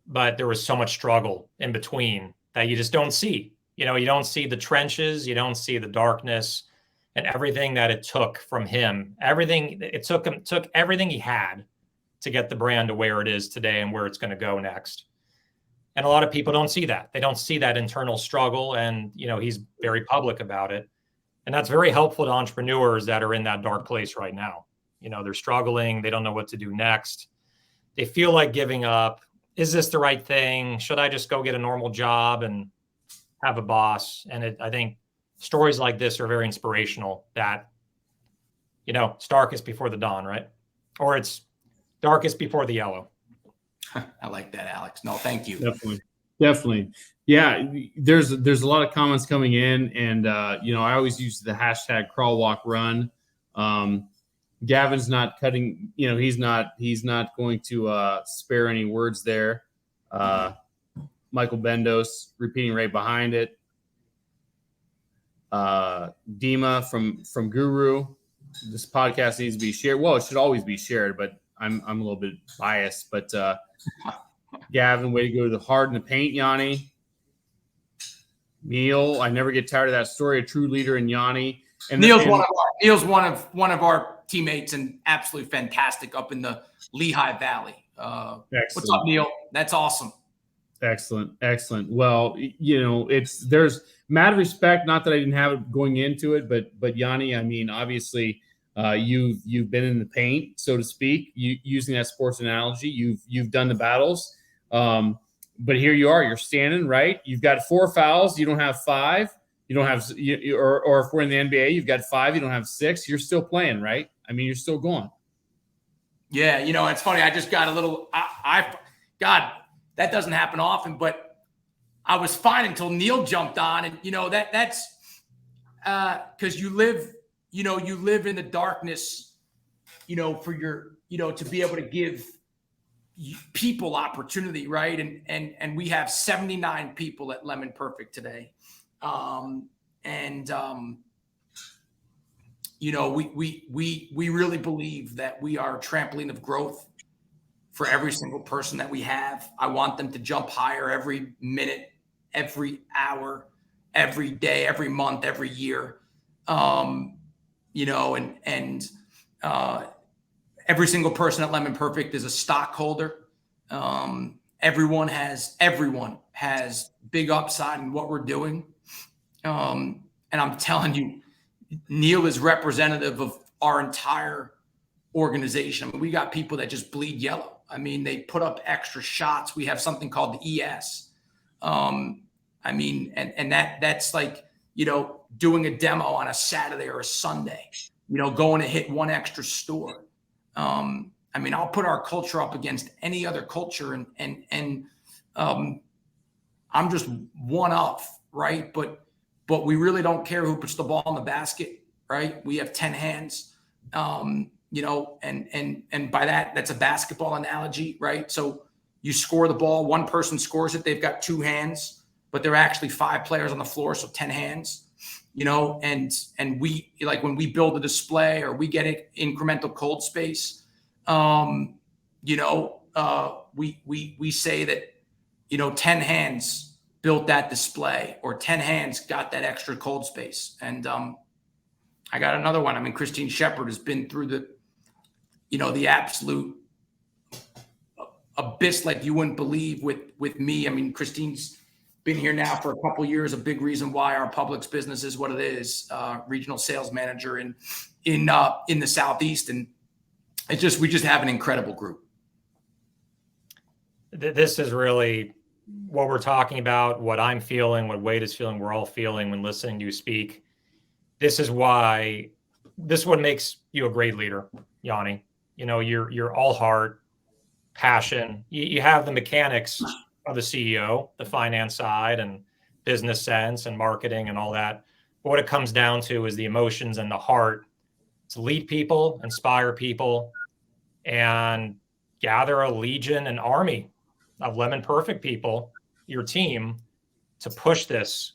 But there was so much struggle in between that you just don't see. You don't see the trenches. You don't see the darkness and everything that it took from him. It took everything he had to get the brand to where it is today and where it's going to go next. And a lot of people don't see that. They don't see that internal struggle. And, he's very public about it. And that's very helpful to entrepreneurs that are in that dark place right now. They're struggling. They don't know what to do next. They feel like giving up. Is this the right thing? Should I just go get a normal job and have a boss? And I think stories like this are very inspirational that, it's darkest before the dawn, right? Or it's darkest before the yellow. I like that, Alex. No, thank you. Definitely. Yeah, there's a lot of comments coming in, and I always use the hashtag crawl, walk, run. Gavin's not cutting. He's not going to spare any words there. Michael Bendos repeating right behind it. Dima from Guru. This podcast needs to be shared. Well, it should always be shared, but I'm a little bit biased. But Gavin, way to go to the hard in the paint, Yanni. Neil, I never get tired of that story. A true leader in Yanni. And Neil's one of our teammates and absolutely fantastic up in the Lehigh Valley. What's up, Neil? That's awesome. Excellent. Well, there's mad respect. Not that I didn't have it going into it, but Yanni, I mean, obviously, you've been in the paint, so to speak. Using that sports analogy, you've done the battles. But here you are. You're standing right. You've got 4 fouls. You don't have 5. You don't have, or if we're in the NBA, you've got 5. You don't have 6. You're still playing, right? I mean, you're still going. Yeah, it's funny. I just got a little. God, that doesn't happen often, but I was fine until Neil jumped on, and that's because you live in the darkness, for your, to be able to give people opportunity, right? And we have 79 people at Lemon Perfect today. We really believe that we are a trampoline of growth for every single person that we have. I want them to jump higher every minute, every hour, every day, every month, every year. Every single person at Lemon Perfect is a stockholder. Everyone has big upside in what we're doing. And I'm telling you, Neil is representative of our entire organization. I mean, we got people that just bleed yellow. I mean, they put up extra shots. We have something called the ES. That's like, doing a demo on a Saturday or a Sunday, going to hit one extra store. I'll put our culture up against any other culture and I'm just one of, right? But we really don't care who puts the ball in the basket, right? We have 10 hands, and by that's a basketball analogy, right? So you score the ball, one person scores it, they've got 2 hands, but there are actually 5 players on the floor, so 10 hands, and we, like when we build a display or we get an incremental cold space, we say that, 10 hands built that display, or 10 hands got that extra cold space. And I got another one. I mean, Christine Shepard has been through the absolute abyss like you wouldn't believe with me. I mean, Christine's been here now for a couple of years. A big reason why our Publix business is what it is. Regional sales manager in the Southeast, and we just have an incredible group. This is really what we're talking about, what I'm feeling, what Wade is feeling, we're all feeling when listening to you speak. This is what makes you a great leader, Yanni. You're all heart, passion. You have the mechanics of the CEO, the finance side, and business sense and marketing and all that. But what it comes down to is the emotions and the heart to lead people, inspire people, and gather a legion, an army of Lemon Perfect people, your team, to push this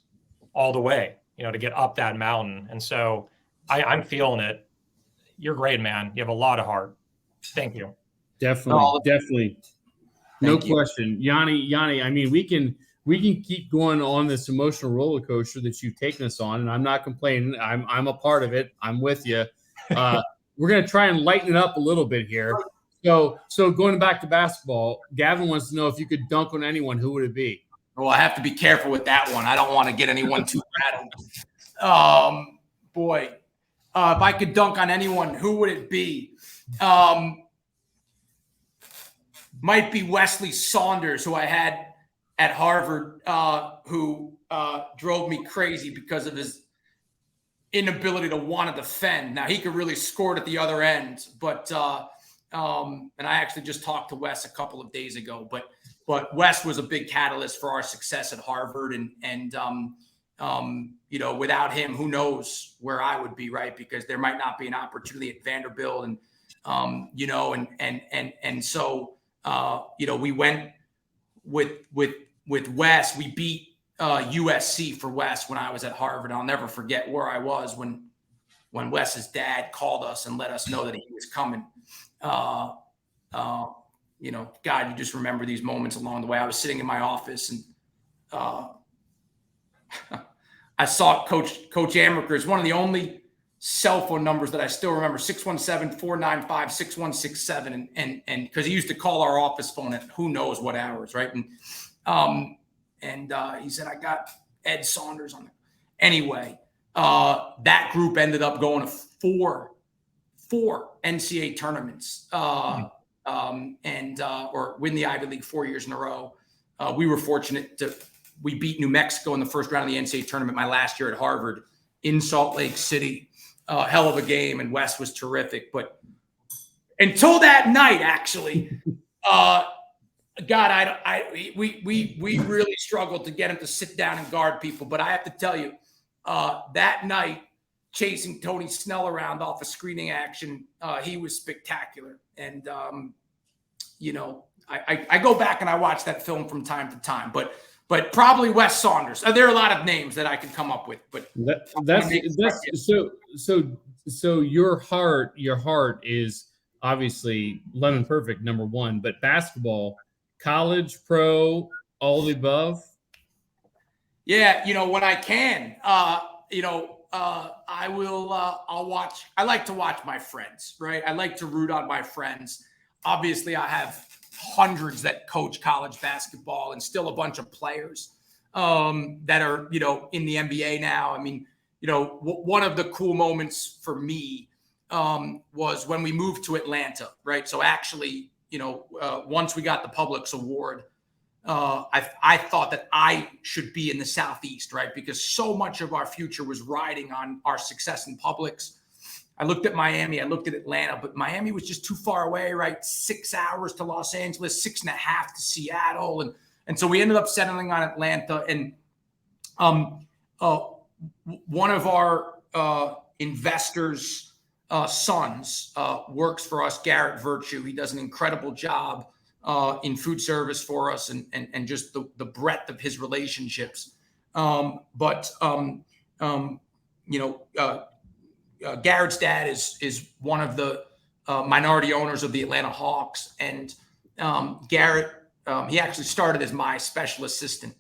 all the way, to get up that mountain. And so I'm feeling it. You're great, man. You have a lot of heart. Thank you. Definitely. No question. Yanni, I mean, we can keep going on this emotional roller coaster that you've taken us on, and I'm not complaining. I'm a part of it. I'm with you. We're going to try and lighten it up a little bit here. So going back to basketball, Gavin wants to know if you could dunk on anyone, who would it be? Well, I have to be careful with that one. I don't want to get anyone too rattled. If I could dunk on anyone, who would it be? Might be Wesley Saunders, who I had at Harvard, who drove me crazy because of his inability to want to defend. Now, he could really score it at the other end, but and I actually just talked to Wes a couple of days ago, but Wes was a big catalyst for our success at Harvard, and without him, who knows where I would be, right? Because there might not be an opportunity at Vanderbilt, and so we went with Wes. We beat USC for Wes when I was at Harvard. I'll never forget where I was when Wes's dad called us and let us know that he was coming. God, you just remember these moments along the way. I was sitting in my office, and I saw Coach Amaker. One of the only cell phone numbers that I still remember, 617-495-6167. And because he used to call our office phone at who knows what hours, right? And he said, I got Ed Saunders on it. Anyway, that group ended up going to four NCAA tournaments or win the Ivy League 4 years in a row. We were fortunate we beat New Mexico in the first round of the NCAA tournament my last year at Harvard in Salt Lake City. Hell of a game, and Wes was terrific. But until that night, actually, we really struggled to get him to sit down and guard people. But I have to tell you, that night, chasing Tony Snell around off a screening action, he was spectacular. And I go back and I watch that film from time to time, but probably Wes Saunders. There are a lot of names that I could come up with, but that's so your heart is obviously Lemon Perfect, number one, but basketball, college, pro, all the above. Yeah, when I can, I will. I'll watch. I like to watch my friends, right? I like to root on my friends. Obviously, I have hundreds that coach college basketball and still a bunch of players that are, in the NBA now. I mean, one of the cool moments for me was when we moved to Atlanta, right? So actually, once we got the Publix award, I thought that I should be in the Southeast, right? Because so much of our future was riding on our success in Publix. I looked at Miami, I looked at Atlanta, but Miami was just too far away, right? 6 hours to Los Angeles, 6.5 to Seattle. And so we ended up settling on Atlanta. And one of our investors' sons works for us, Garrett Virtue. He does an incredible job in food service for us, and just the breadth of his relationships. Garrett's dad is one of the minority owners of the Atlanta Hawks, and Garrett he actually started as my special assistant,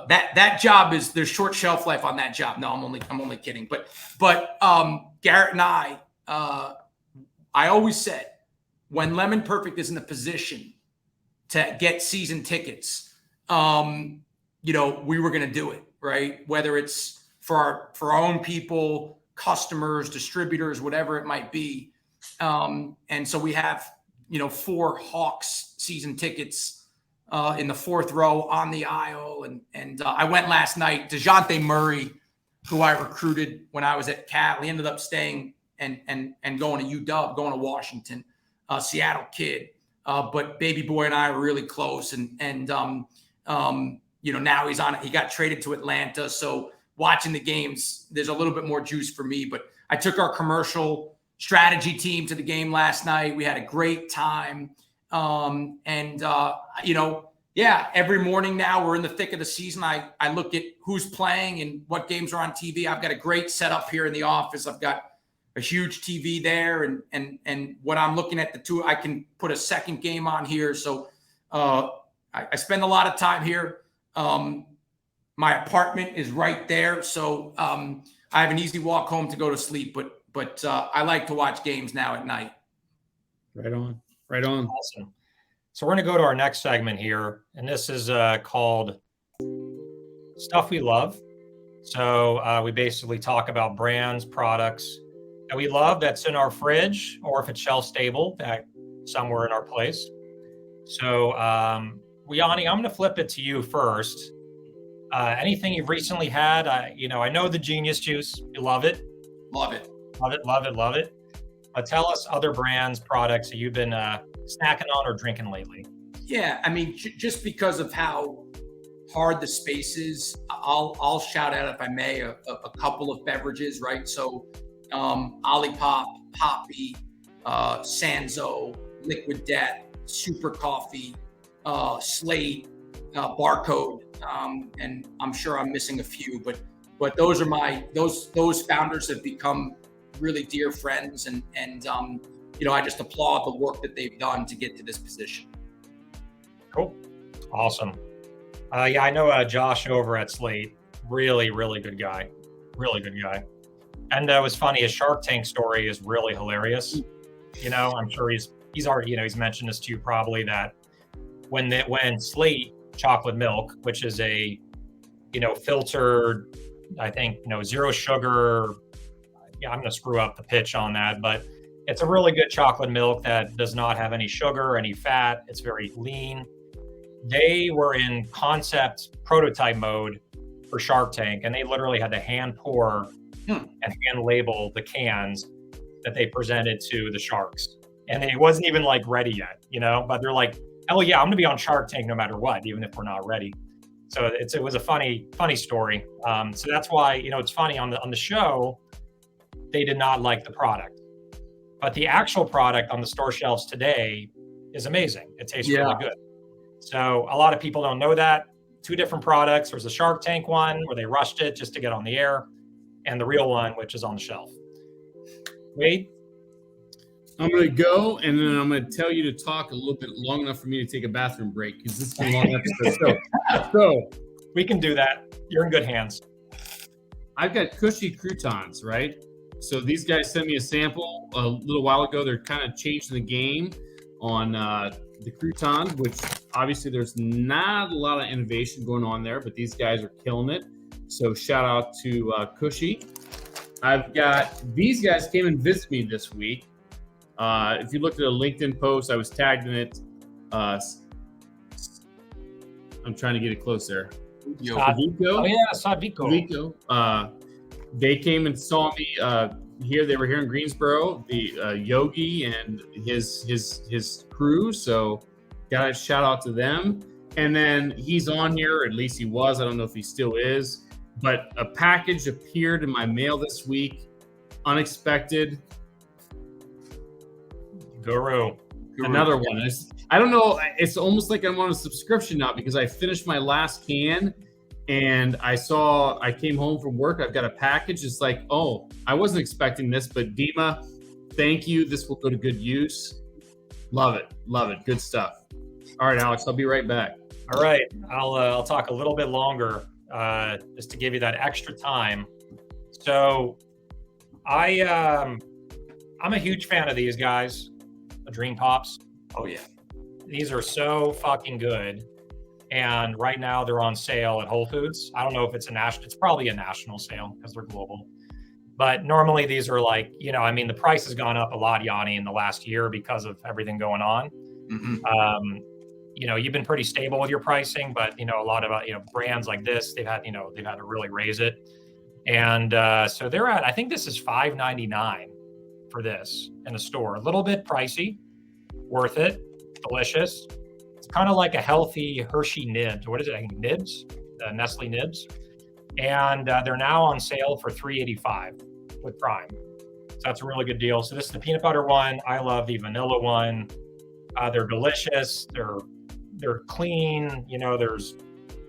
that job there's short shelf life on that job. No, I'm only kidding, but Garrett and I always said, when Lemon Perfect is in a position to get season tickets, we were going to do it, right? Whether it's for our own people, customers, distributors, whatever it might be. And so we have, 4 Hawks season tickets in the 4th row on the aisle. And I went last night. DeJounte Murray, who I recruited when I was at Cal, he ended up staying and going to UW, going to Washington, Seattle kid. But baby boy and I are really close. And now he got traded to Atlanta. So watching the games, there's a little bit more juice for me. But I took our commercial strategy team to the game last night. We had a great time. Every morning now we're in the thick of the season. I look at who's playing and what games are on TV. I've got a great setup here in the office. I've got a huge TV there, and when I'm looking at the two, I can put a second game on here. So I spend a lot of time here. My apartment is right there, so I have an easy walk home to go to sleep. But I like to watch games now at night. Right on. Right on. Awesome. So we're going to go to our next segment here, and this is called Stuff We Love. So we basically talk about brands, products that we love that's in our fridge, or if it's shelf stable, that somewhere in our place. So Yanni, I'm going to flip it to you first. Anything you've recently had? I know the Genius Juice. You love it. Love it. Love it, love it, love it. But tell us other brands, products that you've been snacking on or drinking lately. Yeah, I mean, just because of how hard the space is, I'll shout out, if I may, a couple of beverages, right? So Olipop, Poppy, Sanzo, Liquid Death, Super Coffee, Slate, Barcode, and I'm sure I'm missing a few, but those are those founders have become really dear friends, and I just applaud the work that they've done to get to this position. Cool. Awesome. I know Josh over at Slate, really, really good guy. Really good guy. And it was funny, his Shark Tank story is really hilarious. I'm sure he's already, he's mentioned this to you probably, that when Slate chocolate milk, which is a, filtered, I think, zero sugar, I'm going to screw up the pitch on that, but it's a really good chocolate milk that does not have any sugar, any fat. It's very lean. They were in concept prototype mode for Shark Tank, and they literally had to hand pour and hand label the cans that they presented to the sharks. And it wasn't even like ready yet, but they're like, hell yeah, I'm going to be on Shark Tank no matter what, even if we're not ready. So it was a funny story. So that's why, it's funny on the show, they did not like the product, but the actual product on the store shelves today is amazing. It tastes really good. So a lot of people don't know that. Two different products. There's a Shark Tank one where they rushed it just to get on the air, and the real one, which is on the shelf. Wade? I'm going to go, and then I'm going to tell you to talk a little bit long enough for me to take a bathroom break, because this is a long episode. So we can do that. You're in good hands. I've got Cushy croutons, right? So these guys sent me a sample a little while ago. They're kind of changing the game on the crouton, which obviously there's not a lot of innovation going on there, but these guys are killing it. So shout out to Cushy. I've got, these guys came and visited me this week. If you looked at a LinkedIn post, I was tagged in it. I'm trying to get it closer. Oh yeah, Sadvico. They came and saw me here. They were here in Greensboro, the Yogi and his crew. So got a shout out to them. And then he's on here, or at least he was. I don't know if he still is. But a package appeared in my mail this week, unexpected. Guru. Another one. I don't know. It's almost like I'm on a subscription now, because I finished my last can and I came home from work. I've got a package. It's like, oh, I wasn't expecting this, but Dima, thank you. This will go to good use. Love it. Love it. Good stuff. All right, Alex, I'll be right back. All right. I'll talk a little bit longer just to give you that extra time. So I'm a huge fan of these guys, the Dream Pops. Oh yeah. These are so fucking good. And right now they're on sale at Whole Foods. I don't know if it's it's probably a national sale because they're global. But normally these are like, the price has gone up a lot, Yanni, in the last year because of everything going on. Mm-hmm. You've been pretty stable with your pricing, but a lot of brands like this, they've had to really raise it. And so they're at, I think this is $5.99 for this in the store. A little bit pricey, worth it, delicious. It's kind of like a healthy Hershey Nibs. What is it? I think Nibs, Nestle Nibs. And they're now on sale for $3.85 with Prime. So that's a really good deal. So this is the peanut butter one. I love the vanilla one. They're delicious. They're clean. You know, there's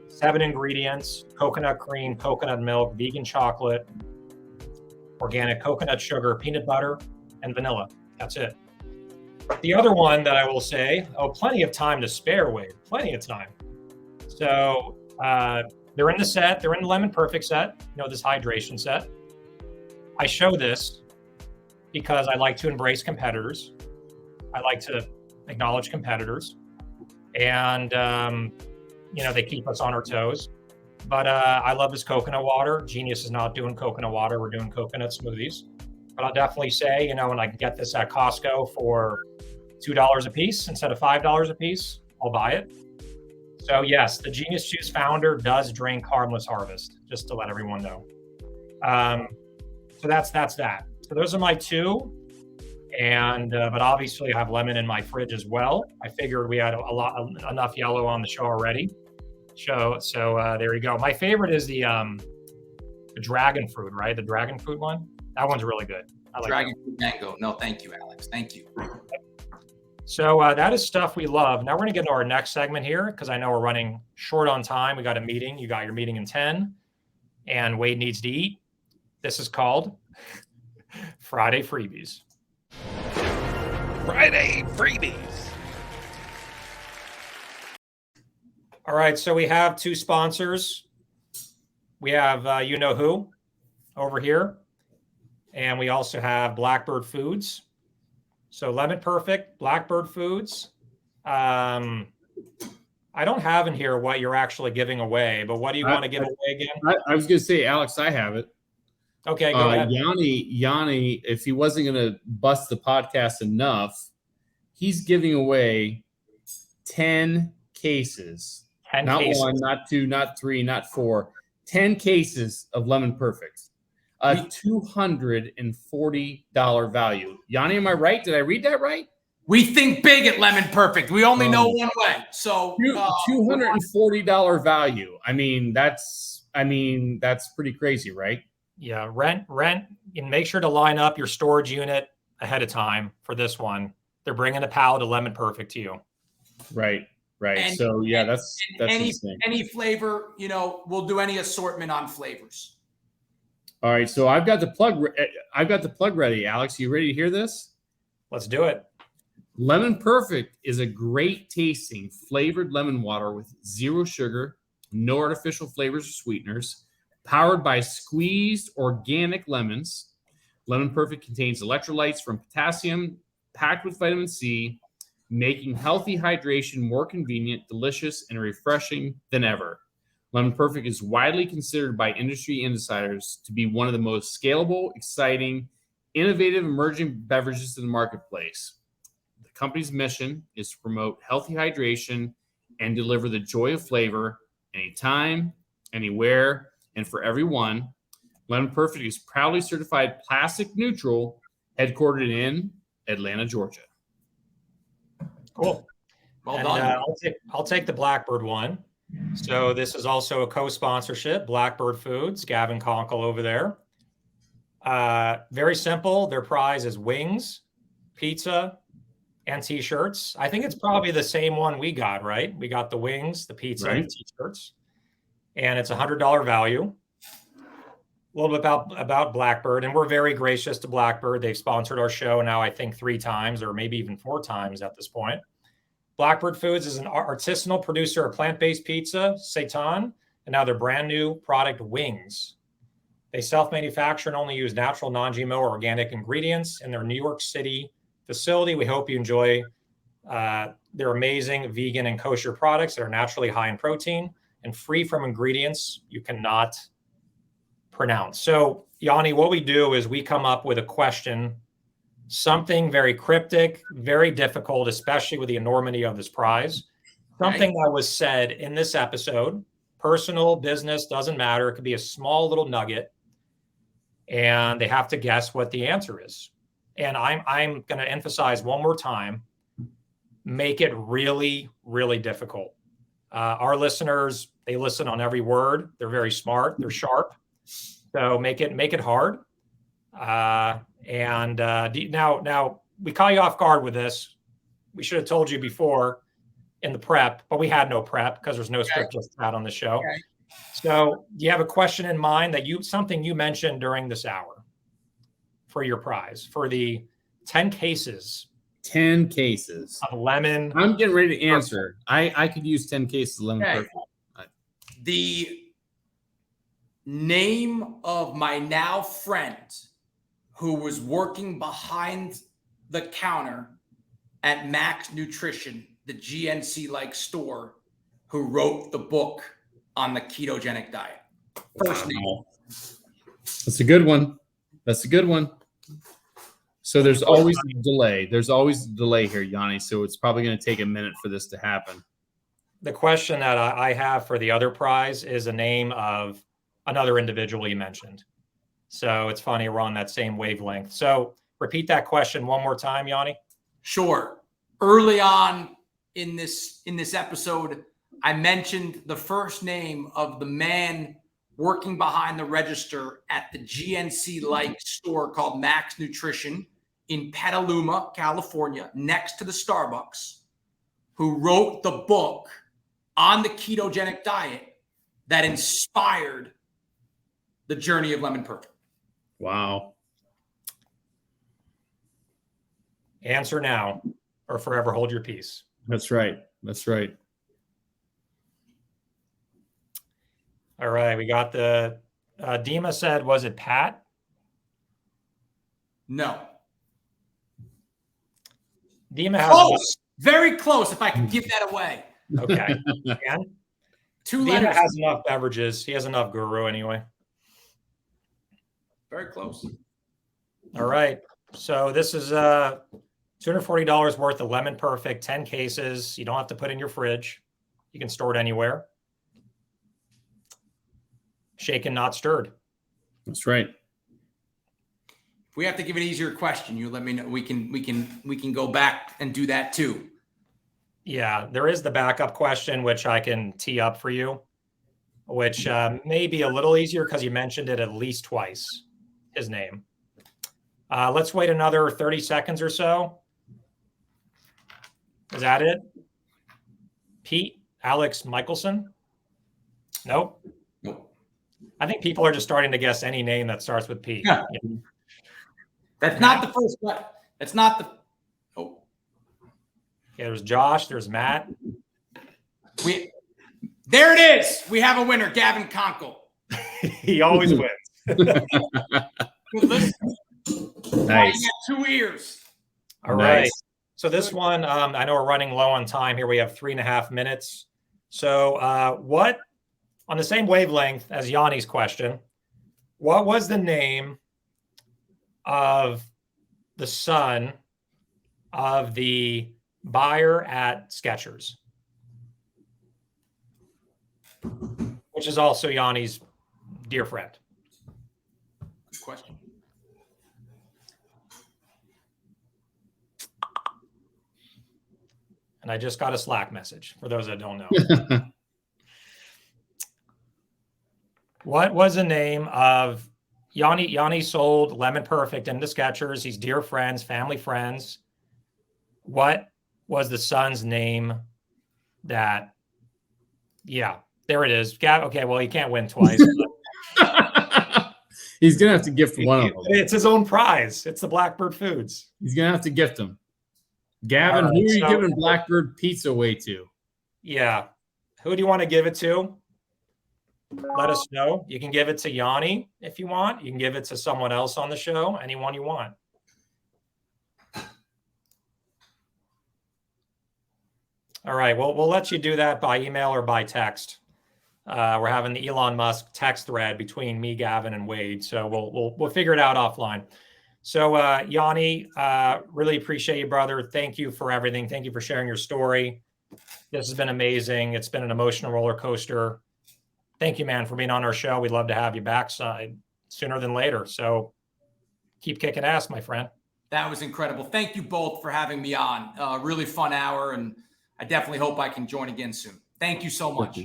7 ingredients: coconut cream, coconut milk, vegan chocolate, organic coconut sugar, peanut butter, and vanilla. That's it. The other one that I will say, plenty of time to spare, Wade. Plenty of time. So they're in the set. They're in the Lemon Perfect set, you know, this hydration set. I show this because I like to embrace competitors. I like to acknowledge competitors. And, you know, they keep us on our toes. But I love this coconut water. Genius is not doing coconut water. We're doing coconut smoothies. But I'll definitely say, you know, when I can get this at Costco for $2 a piece instead of $5 a piece, I'll buy it. So yes, the Genius Juice founder does drink Harmless Harvest, just to let everyone know. So that's that. So those are my 2. And but obviously I have lemon in my fridge as well. I figured we had enough yellow on the show already. So there you go. My favorite is the dragon fruit, right? The dragon fruit one. That one's really good. I like Dragon fruit mango. No, thank you, Alex. Thank you. So that is stuff we love. Now we're going to get into our next segment here because I know we're running short on time. We got a meeting. You got your meeting in 10, and Wade needs to eat. This is called Friday Freebies. Friday Freebies. All right, so we have 2 sponsors. We have You Know Who over here, and we also have Blackbird Foods. So Lemon Perfect, Blackbird Foods. I don't have in here what you're actually giving away, but what do you want to give away again? I was going to say, Alex, I have it. Okay, go ahead. Yanni, if he wasn't going to bust the podcast enough, he's giving away 10 cases. 10 not cases. 1, not 2, not 3, not 4. 10 cases of Lemon Perfect. A $240 value. Yanni, am I right? Did I read that right? We think big at Lemon Perfect. We only know one way. So $240 value. I mean, that's pretty crazy, right? Yeah, rent. And make sure to line up your storage unit ahead of time for this one. They're bringing a pallet of Lemon Perfect to you. Right. And, so yeah, that's any flavor. You know, we'll do any assortment on flavors. All right, so I've got the plug ready. Alex, you ready to hear this? Let's do it. Lemon Perfect is a great tasting flavored lemon water with 0 sugar, no artificial flavors or sweeteners, powered by squeezed organic lemons. Lemon Perfect contains electrolytes from potassium, packed with vitamin C, making healthy hydration more convenient, delicious, and refreshing than ever. Lemon Perfect is widely considered by industry insiders to be one of the most scalable, exciting, innovative emerging beverages in the marketplace. The company's mission is to promote healthy hydration and deliver the joy of flavor anytime, anywhere, and for everyone. Lemon Perfect is proudly certified plastic neutral, headquartered in Atlanta, Georgia. Cool. Well done. I'll take the Blackbird one. So this is also a co-sponsorship, Blackbird Foods, Gavin Conkle over there. Very simple. Their prize is wings, pizza, and t-shirts. I think it's probably the same one we got, right? We got the wings, the pizza, right, and the t-shirts. And it's $100 value. A little bit about Blackbird. And we're very gracious to Blackbird. They've sponsored our show now, I think 3 times or maybe even 4 times at this point. Blackbird Foods is an artisanal producer of plant-based pizza, seitan, and now their brand new product, wings. They self-manufacture and only use natural, non-GMO or organic ingredients in their New York City facility. We hope you enjoy their amazing vegan and kosher products that are naturally high in protein and free from ingredients you cannot pronounce. So, Yanni, what we do is we come up with a question, something very cryptic, very difficult, especially with the enormity of this prize. Something that was said in this episode, personal, business, doesn't matter. It could be a small little nugget, and they have to guess what the answer is. And I'm going to emphasize one more time, make it really, really difficult. Our listeners, they listen on every word. They're very smart. They're sharp. So make it hard. Now we caught you off guard with this. We should have told you before in the prep, but we had no prep because there's no script just out on the show. Okay. So do you have a question in mind something you mentioned during this hour for your prize for the 10 cases? 10 cases of lemon. I'm getting ready to answer. I could use 10 cases of lemon perfect. The name of my now friend who was working behind the counter at Max Nutrition, the GNC-like store, who wrote the book on the ketogenic diet. First name. That's a good one. That's a good one. So there's always a delay. There's always a delay here, Yanni. So it's probably going to take a minute for this to happen. The question that I have for the other prize is a name of another individual you mentioned. So it's funny, we're on that same wavelength. So repeat that question one more time, Yanni. Sure. Early on in this episode, I mentioned the first name of the man working behind the register at the GNC-like store called Max Nutrition in Petaluma, California, next to the Starbucks, who wrote the book on the ketogenic diet that inspired the journey of Lemon Perfect. Wow. Answer now or forever hold your peace. That's right. That's right. All right. We got the Dima said, was it Pat? No. Dima has close. Very close if I could give that away. Okay. And Two Dima letters. has enough beverages. He has enough guru anyway. Very close. All right. So this is $240 worth of Lemon Perfect, 10 cases. You don't have to put in your fridge. You can store it anywhere. Shaken, not stirred. That's right. If we have to give an easier question, you let me know. We can go back and do that too. Yeah, there is the backup question, which I can tee up for you, which may be a little easier because you mentioned it at least twice, his name. Let's wait another 30 seconds or so. Is that it? Pete, Alex Michelson? Nope. Nope. I think people are just starting to guess any name that starts with P. Yeah. That's not the first one. That's not the. Oh. Yeah, there's Josh. There's Matt. There it is. We have a winner, Gavin Conkle. He always wins. Listen. Nice. You got 2 ears. All Nice. right. So this one, I know we're running low on time here. We have 3.5 minutes. So what, on the same wavelength as Yanni's question, what was the name of the son of the buyer at Skechers? Which is also Yanni's dear friend. Good question. And I just got a Slack message for those that don't know. What was the name of Yanni? Yanni sold Lemon Perfect into Skechers. He's dear friends, family friends. What was the son's name that, yeah, there it is. Okay, well, he can't win twice. He's going to have to gift one of them. It's his own prize. It's the Blackbird Foods. He's going to have to gift them. Gavin, All right, who are you giving Blackbird Pizza away to? Yeah. Who do you want to give it to? Let us know. You can give it to Yanni if you want. You can give it to someone else on the show, anyone you want. All right. Well, we'll let you do that by email or by text. We're having the Elon Musk text thread between me, Gavin, and Wade. So we'll figure it out offline. So Yanni, really appreciate you, brother. Thank you for everything. Thank you for sharing your story. This has been amazing. It's been an emotional roller coaster. Thank you, man, for being on our show. We'd love to have you back sooner than later. So keep kicking ass, my friend. That was incredible. Thank you both for having me on. Really fun hour, and I definitely hope I can join again soon. Thank you so much.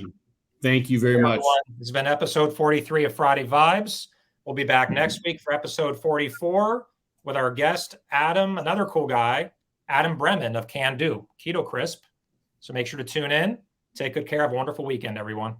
Thank you very much. This has been episode 43 of Friday Vibes. We'll be back next week for episode 44 with our guest, Adam, another cool guy, Adam Bremen of Can Do Keto Crisp. So make sure to tune in. Take good care. Have a wonderful weekend, everyone.